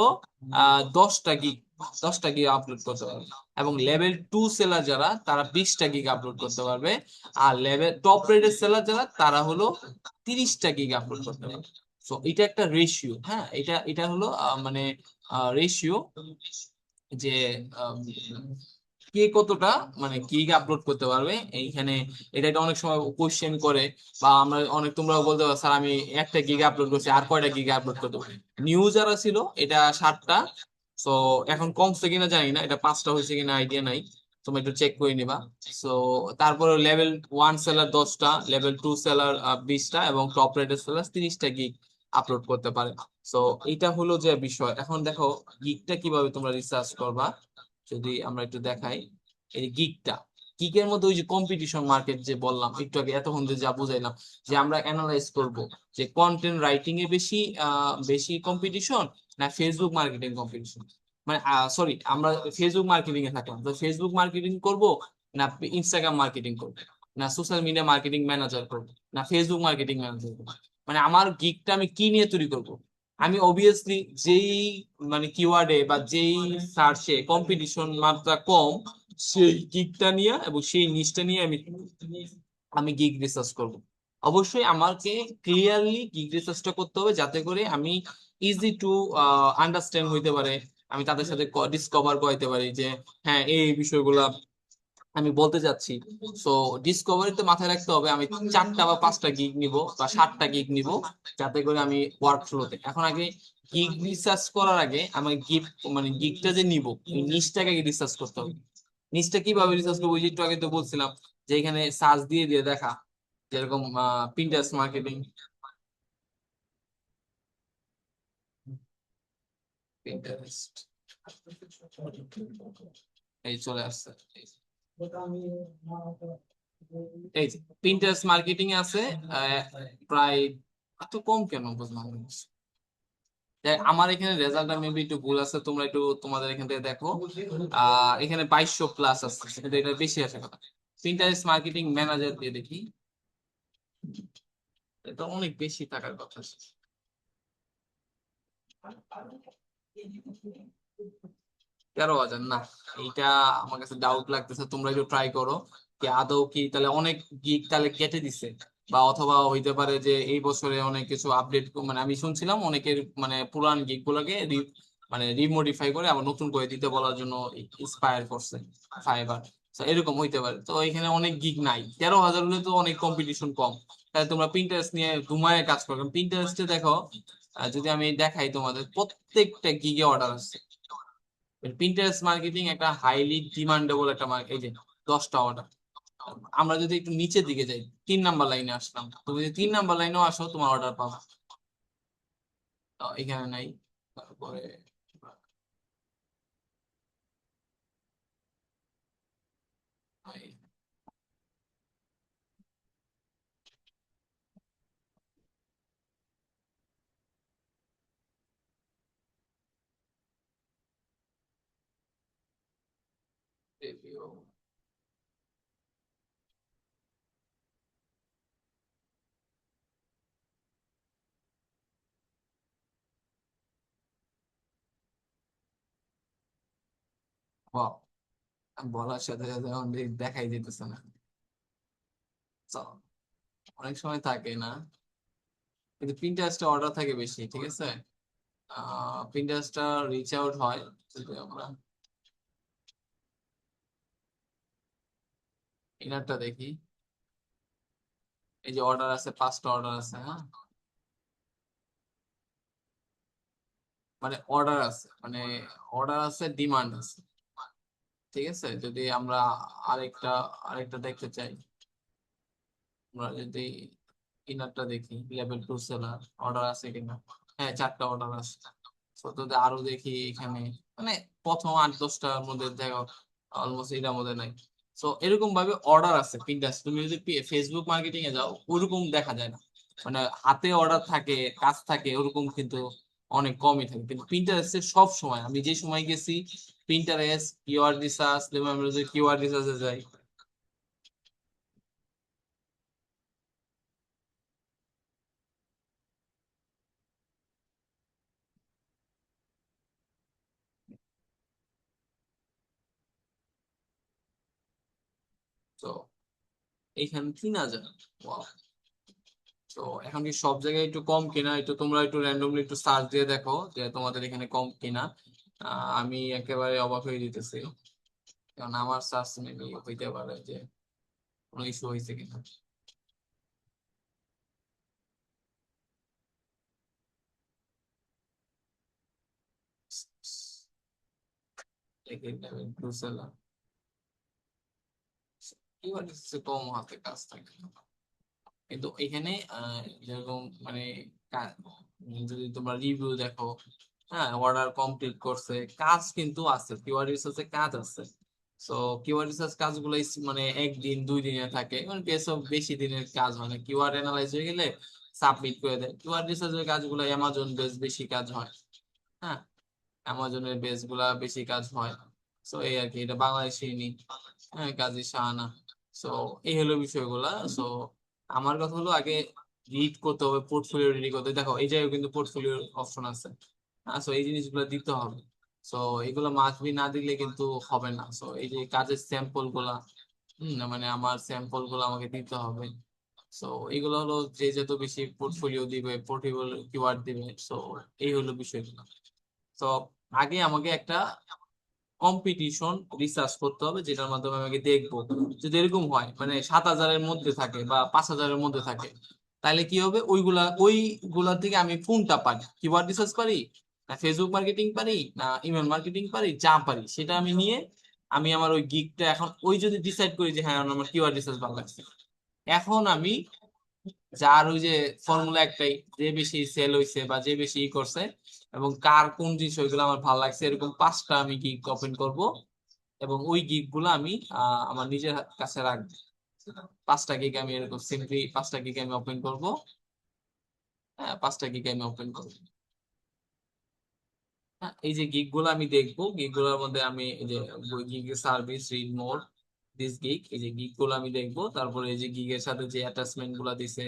10টা গিগ 10টা গিগ আপলোড করতে পারবে। এবং লেভেল 2 সেলার যারা, তারা 20টা গিগ আপলোড করতে পারবে। আর লেভেল টপ রেটেড সেলার যারা, তারা হলো 30টা গিগ আপলোড করতে পারবে। সো এটা একটা রেশিও। হ্যাঁ, এটা এটা হলো মানে রেশিও যে আম, কে কতটা মানে গিগ আপলোড করতে পারবে এইখানে। এটা একটা অনেক সময় কোশ্চেন করে বা আমরা অনেক তোমরাও বলতে পারো স্যার আমি একটা গিগ আপলোড করছি, আর কয়টা গিগ আপলোড করতে পারি। নিউ যারা ছিল এটা 60টা। সো এখন কমছে কিনা জানি না, এটা 5টা হয়েছে কিনা আইডিয়া নাই, তুমি একটু চেক করে নিবা। সো তারপরে লেভেল 1 সেলার 10টা, লেভেল 2 সেলার 20টা এবং টপ রেটেড সেলার 30টা গিগ আপলোড করতে পারে। সো এটা হলো যে বিষয়। এখন দেখো গিগটা কিভাবে তোমরা রিসার্চ করবা, যদি আমরা একটু দেখাই। এই গিগটা, গিগের মধ্যে ওই যে কম্পিটিশন মার্কেট যে বললাম একটু আগে, এতক্ষণ যে যা বুঝাইলাম, যে আমরা অ্যানালাইজ করব যে কন্টেন্ট রাইটিং এ বেশি বেশি কম্পিটিশন না ফেসবুক মার্কেটিং কম্পিটিশন। মানে সরি, আমরা ফেসবুক মার্কেটিং এ থাকলাম, তো ফেসবুক মার্কেটিং করব না ইনস্টাগ্রাম মার্কেটিং করব, না সোশ্যাল মিডিয়া মার্কেটিং ম্যানেজার করব, না ফেসবুক মার্কেটিং ম্যানেজার করব। মানে আমার গিগটা আমি কি নিয়ে তৈরি করব? আমি অবভিয়াসলি যেই মানে কিওয়ার্ডে বা যেই সার্চে কম্পিটিশন মাত্রা কম, সেই গিগটা নিয়ে এবং সেই নিশটা নিয়ে আমি আমি গিগ রিসার্চ করব। অবশ্যই আমাকে ক্লিয়ারলি গিগ রিসার্চটা করতে হবে, যাতে করে আমি ইজি টু আন্ডারস্ট্যান্ড হইতে পারে, আমি তাদের সাথে ডিসকভার করতে পারি যে হ্যাঁ এই বিষয়গুলা আমি বলতে চাচ্ছি। সো ডিসকভারিতে মাথায় রাখতে হবে আমি 4টা বা 5টা গিগ নিব বা 7টা গিগ নিব, যাতে করে আমি ওয়ার্ক ফ্লোতে এখন আগে গিগ রিসার্চ করার আগে আমার গিগ মানে গিগটা যে নিব এই নিচটাকে আগে রিসার্চ করতে হবে। নিচটা কিভাবে রিসার্চ করবো, ওই যে একটু আগে তো বলছিলাম যে এখানে সার্চ দিয়ে দিয়ে দেখা, যেরকম পিন্টারেস্ট মার্কেটিং, পিন্টারেস্ট এই চলে আসছে। এই যে পিন্টারেস্ট মার্কেটিং এ আছে প্রায়, এত কম কেন বুঝলাম না। আমার এখানে রেজাল্টটা মেবি একটু ভুল আছে, তোমরা একটু তোমাদের এখান থেকে দেখো। এখানে 2200 প্লাস আছে, কিন্তু এটা বেশি আছে কথা। পিন্টারেস্ট মার্কেটিং ম্যানেজার দিয়ে দেখি, এটা অনেক বেশি থাকার কথা। 13,000 না, এইটা আমার কাছে ডাউট লাগতেছে, তোমরা একটু ট্রাই করো কি আদৌ কি তাহলে অনেক গিগ তাহলে কেটে দিছে, বা অথবা হইতে পারে যে এই বছরে অনেক কিছু আপডেট, মানে আমি শুনছিলাম অনেকের মানে পুরান গিগ গুলোকে মানে রিমোডিফাই করে আবার নতুন করে দিতে বলার জন্য ইন্সপায়ার করছে ফাইবার। তো এরকম হইতে পারে, তো এখানে অনেক গিগ নাই, 13,000 হলে তো অনেক কম্পিটিশন কম। তাহলে তোমরা পিন্টারেস্ট নিয়ে ঘুমায় কাজ করো, পিন্টারেস্টে দেখো যদি আমি দেখাই তোমাদের প্রত্যেকটা গিগে অর্ডার আছে। পিন্টারেস্ট মার্কেটিং একটা হাইলি ডিমান্ডেবল একটা মার্কেট। এই যে 10টা অর্ডার। আমরা যদি একটু নিচের দিকে যাই, 3 নাম্বার লাইনে আসলাম, তুমি যদি 3 নাম্বার লাইনেও আসো তোমার অর্ডার পাবা। এখানে নাই। তারপরে review, wow, বলার সাথে সাথে এখন দেখাই দিতেছে না। So, অনেক সময় থাকে না, কিন্তু পিন্টারেস্টে অর্ডার থাকে বেশি, ঠিক আছে। পিন্টারেস্টটা রিচ আউট হয় যদি আমরা ইনারটা দেখি। এই যে অর্ডার আছে, 5টা অর্ডার আছে, হ্যাঁ, মানে অর্ডার আছে, মানে অর্ডার আছে, ডিমান্ড আছে, ঠিক আছে। যদি আমরা আরেকটা আরেকটা দেখতে চাই, আমরা যদি ইনারটা দেখি, লেভেল 2 সেলার অর্ডার আছে কিনা, হ্যাঁ 4টা অর্ডার আছে। তো যদি আরো দেখি এখানে, মানে প্রথম 8-10টার মধ্যে দেখো অলমোস্ট এটার মধ্যে নাই। তো এরকম ভাবে অর্ডার আছে পিন্টারেস্ট, তুমি যদি ফেসবুক মার্কেটিং এ যাও ওরকম দেখা যায় না, মানে হাতে অর্ডার থাকে, কাজ থাকে ওরকম, কিন্তু অনেক কমই থাকে। কিন্তু পিন্টারেস্টে সব সময়, আমি যে সময় গেছি পিন্টারেস্ট কিওয়ার্ড রিসার্চ, আমরা যদি কিওয়ার্ড রিসার্চে যাই, তো এইখানে 3,000। তো এখন কি সব জায়গায় একটু কম কিনা, একটু তোমরা একটু র্যান্ডমলি একটু সার্চ দিয়ে দেখো যে তোমাদের এখানে কম কিনা। আমি একেবারে অবাক হয়ে দিতেছি, কারণ আমার সার্চ মেবি হইতে পারে যে কোনো ইস্যু হয়েছে কিনা। দেখি লেভেল 2 সেলার কি বলে, কম হাতে কাজ থাকে, কিন্তু এখানে যেরকম মানে যদি তোমরা রিভিউ দেখো, হ্যাঁ অর্ডার কমপ্লিট করছে, কাজ কিন্তু আছে, কিওয়ার্ড রিসার্চে কাজ আছে। সো কিওয়ার্ড রিসার্চ কাজগুলো মানে একদিন 2 দিনে থাকে, মানে বেশি দিনের কাজ হয় না। কিওয়ার্ড অ্যানালাইজ হয়ে গেলে সাবমিট করে দেয়। কিওয়ার্ড রিসার্চের কাজগুলো অ্যামাজন বেস বেশি কাজ হয়। হ্যাঁ, অ্যামাজনের বেস গুলা বেশি কাজ হয়। সো এই আর কি, এটা বাংলাদেশি নি, হ্যাঁ কাজী শাহানা। সো এই হলো বিষয়গুলা। সো আমার কথা হলো আগে রিড করতে হবে, পোর্টফোলিও রেডি করতে হবে। দেখো এই জায়গায় কিন্তু পোর্টফোলিওর অপশন আছে। সো এই জিনিসগুলো দিতে হবে। সো এগুলো মাস্ট বি না দিলে কিন্তু হবে না। সো এই যে কাজের স্যাম্পল গুলা, মানে আমার স্যাম্পল গুলো আমাকে দিতে হবে। সো এগুলো হলো যে যত বেশি পোর্টফোলিও দিবে, পোর্টেবল কিওয়ার্ড দিবে। সো এই হলো বিষয়গুলো। তো আগে আমাকে একটা কম্পিটিশন রিসার্চ করতে হবে, যেটার মাধ্যমে আমাকে দেখবো যদি এরকম হয় মানে 7,000-এর মধ্যে থাকে বা 5,000-এর মধ্যে থাকে, তাহলে কি হবে, ওইগুলা থেকে আমি কোনটা পারি, কিওয়ার্ড রিসার্চ পারি না ফেসবুক মার্কেটিং পারি না ইমেল মার্কেটিং পারি, যা পারি সেটা আমি নিয়ে আমি আমার ওই গিগটা এখন ওই যদি ডিসাইড করি যে হ্যাঁ আমার কিওয়ার্ড রিসার্চ ভালো লাগছে, এখন আমি যার ওই যে ফর্মুলা একটাই, যে বেশি সেল হইছে বা যে বেশি ই করছে এবং কার কোন জিনিস ওইগুলো আমার ভালো লাগছে, এরকম 5টা আমি গিগ ওপেন করব এবং ওই গিগ গুলো আমি আমার নিজের কাছে রাখবো। 5টা গিগ আমি এরকম সিম্পলি 5টা গিগ আমি ওপেন করব। হ্যাঁ 5টা গিগ আমি ওপেন করবো। হ্যাঁ, এই যে গিগ গুলো আমি দেখবো, গিগ গুলোর মধ্যে আমি এই যে gig service read more this gig, এই যে গিগ গুলো আমি দেখবো। তারপরে এই যে গিগের সাথে যে অ্যাটাচমেন্ট গুলা দিছে,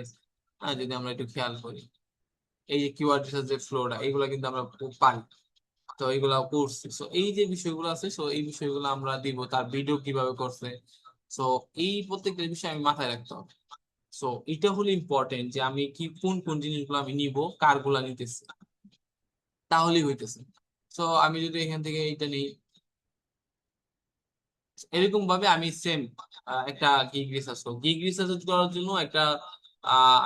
হ্যাঁ যদি আমরা একটু খেয়াল করি, এই যে কিওয়ার্ড রিসার্চ যে ফ্লোটা, এগুলো কিন্তু আমরা পারি। তো এইগুলা করছি। সো এই যে বিষয়গুলো আছে, সো এই বিষয়গুলো আমরা দিব, তার ভিডিও কিভাবে করছে। সো এই প্রত্যেকটা বিষয় আমি মাথায় রাখতে হবে। সো এটা হলো ইম্পর্টেন্ট যে আমি কি কোন কোন জিনিসগুলো আমি নিব, কারগুলা নিতেছি, তাহলেই হইতেছে। সো আমি যদি এখান থেকে এটা নিই, এরকম ভাবে আমি সেম একটা গিগ রিসার্চ করব। গিগ রিসার্চ করার জন্য একটা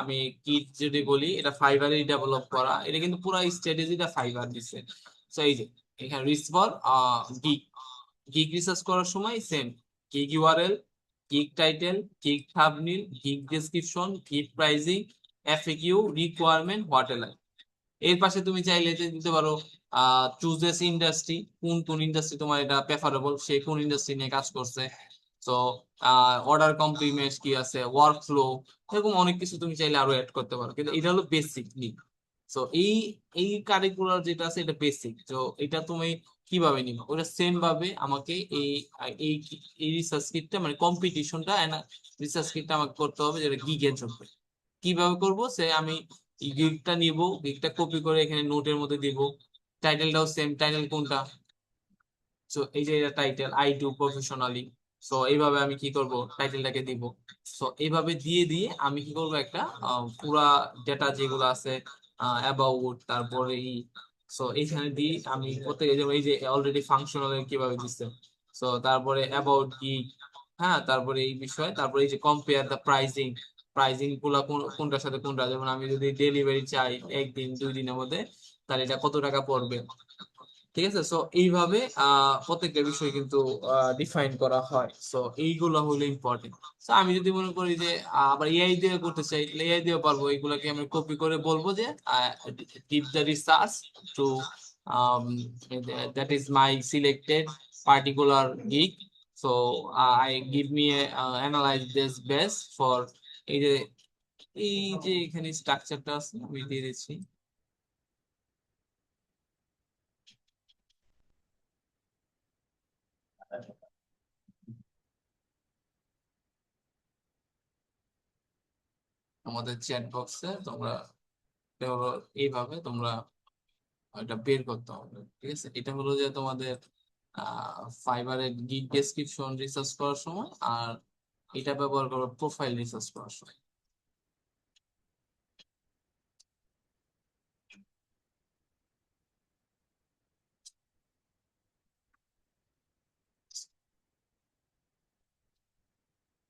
আমি কি যদি বলি, এটা ফাইবারে ডেভেলপ করা, এটা কিন্তু পুরো স্ট্র্যাটেজিটা ফাইবার দিছে। তো এই যে এখানে risk for gig, gig research করার সময় same gig URL, gig title, gig thumbnail, gig description, gig pricing, FAQ, requirement, what LI. এর পাশে তুমি চাইলে যে দিতে পারো চুজেস ইন্ডাস্ট্রি, কোন কোন ইন্ডাস্ট্রি তোমার এটা প্রেফারেবল, সে কোন ইন্ডাস্ট্রি নিয়ে কাজ করছে। তো অর্ডার কমপ্লিমেন্ট কি আছে, ওয়ার্ক ফ্লো, এরকম অনেক কিছু তুমি চাইলে আরো অ্যাড করতে পারো, কিন্তু এটা হলো বেসিক নিড। তো এই এই কারিকুলার যেটা আছে এটা বেসিক। তো এটা তুমি কিভাবে নিবে, ওটা সেম ভাবে আমাকে এই এই এই রিসার্চ কিটটা মানে কম্পিটিশনটা রিসার্চ কিটটা আমাকে করতে হবে, যেটা গিগের জন্য। কিভাবে করব, সে আমি গিগটা নিব, গিগটা কপি করে এখানে নোটের মধ্যে দিব। টাইটেলটাও সেম, টাইটেল কোনটা, সো এই যে title I do professionally. So এইভাবে আমি কি করব, টাইটেলটাকে দিব। সো এইভাবে দিয়ে দিয়ে আমি কি করব, একটা পুরা ডেটা যেগুলো আছে অ্যাবাউট, তারপরে সো এইখানে দিই আমি প্রত্যেক এই যে অলরেডি ফাংশনাল কিভাবে দিচ্ছে। সো তারপরে অ্যাবাউট কি, হ্যাঁ তারপরে এই বিষয়, তারপরে এই যে কম্পেয়ার দ্য প্রাইসিং, প্রাইসিং গুলা কোনটার সাথে কোনটা, যেমন আমি যদি ডেলিভারি চাই 1 দিন 2 দিনের মধ্যে, তাহলে এটা কত টাকা পড়বে। ঠিক আছে, সো এইভাবে প্রত্যেকটা বিষয় কিন্তু ডিফাইন করা হয়। সো এইগুলো হলো ইম্পর্টেন্ট। সো আমি যদি মনে করি যে আবার এআই দিয়ে করতে চাই, তাহলে এআই দিয়ে পারবো। এগুলাকে আমি কপি করে বলবো যে deep the research to that is my selected particular gig. So I give me analyse this base for, এই যে এখানে স্ট্রাকচারটা আছে আমি দিয়ে দিচ্ছি। আমাদের চ্যাট বক্সে তোমরা এটা হলো, এইভাবে তোমরা এটা বের করতে হবে। ঠিক আছে, এটা হলো যে তোমাদের ফাইবারের গিগ ডেসক্রিপশন রিসার্চ করার সময়, আর এটা ব্যবহার করো প্রোফাইল রিসার্চ করার সময়।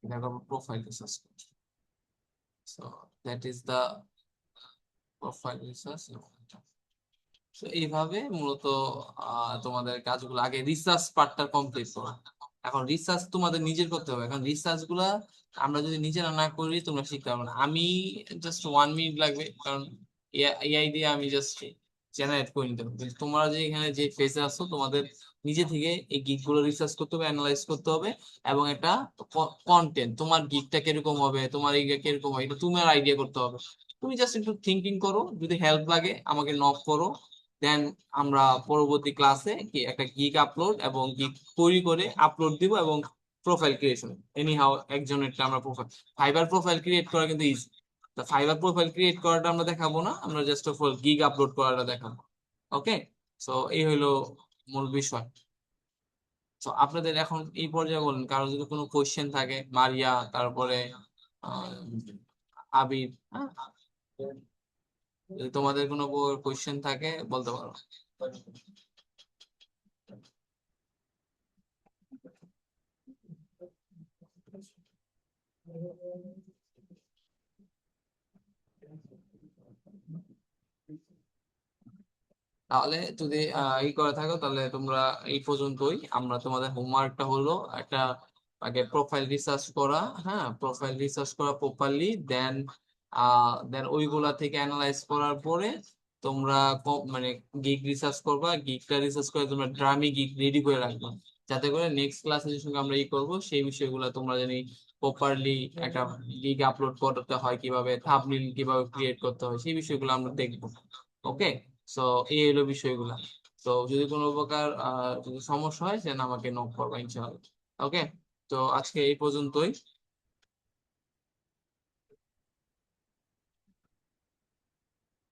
এটা করবো profile research. So that is the profile research. তো এইভাবে মূলত তোমাদের কাজগুলো আগে রিসার্চ পার্টটা কমপ্লিট করো। এখন রিসার্চ তোমাদের নিজের করতে হবে। এখন রিসার্চ গুলা আমরা যদি নিজেরা না করি তোমরা শিখতে পারবে না। আমি জাস্ট 1 মিনিট লাগবে, কারণ এআই দিয়ে আমি জাস্ট জেনারেট করে নিতে পারবো। কিন্তু তোমরা যে এখানে যে ফেজে আছো তোমাদের নিজে থেকে এই গিগ গুলো রিসার্চ করতে হবে, অ্যানালাইজ করতে হবে, এবং একটা কন্টেন্ট তোমার গিগটা কিরকম হবে, তোমার এই কিরকম হবে, এটা তোমার আইডিয়া করতে হবে। তুমি জাস্ট একটু থিঙ্কিং করো, যদি হেল্প লাগে আমাকে নক করো, দেন আমরা পরবর্তী ক্লাসে কি একটা গিগ আপলোড এবং গিগ তৈরি করে আপলোড দিব, এবং প্রোফাইল ক্রিয়েশন এনি হাউ একজনের আমরা প্রোফাইল, ফাইবার প্রোফাইল ক্রিয়েট করা কিন্তু ইজি। তা ফাইবার প্রোফাইল ক্রিয়েট করাটা আমরা দেখাবো না, আমরা just of all gig upload করাটা দেখাবো। ওকে, সো এই হলো মূল বিষয়। তো আপনাদের এখন এই পর্যায়ে বলেন, কারো যদি কোনো কোয়েশ্চেন থাকে, মারিয়া, তারপরে আহ, আবির, হ্যাঁ, যদি তোমাদের কোনো কোয়েশ্চেন থাকে বলতে পারো। তাহলে যদি ই করে থাকো তাহলে তোমরা এই পর্যন্তই। আমরা তোমাদের হোমওয়ার্কটা হলো একটা আগে প্রোফাইল রিসার্চ করা, হ্যাঁ, প্রোফাইল রিসার্চ করা প্রপারলি, দেন দেন ওইগুলা থেকে অ্যানালাইজ করার পরে তোমরা মানে গিগ রিসার্চ করবা, গিগটা রিসার্চ করে তোমরা ড্রামি গিগ রেডি করে রাখবা, যাতে করে নেক্সট ক্লাসে যে সঙ্গে আমরা ই করবো সেই বিষয়গুলো তোমরা জানি প্রপারলি একটা গিগ আপলোড করতে হয় কিভাবে, থাম্বনেইল কিভাবে ক্রিয়েট করতে হয়, সেই বিষয়গুলো আমরা দেখবো। ওকে, সো এই হলো বিষয়গুলা। তো যদি কোনো প্রকার যদি সমস্যা হয় সেটা আমাকে নক করবা ইনশাআল্লাহ। ওকে, তো আজকে এই পর্যন্তই।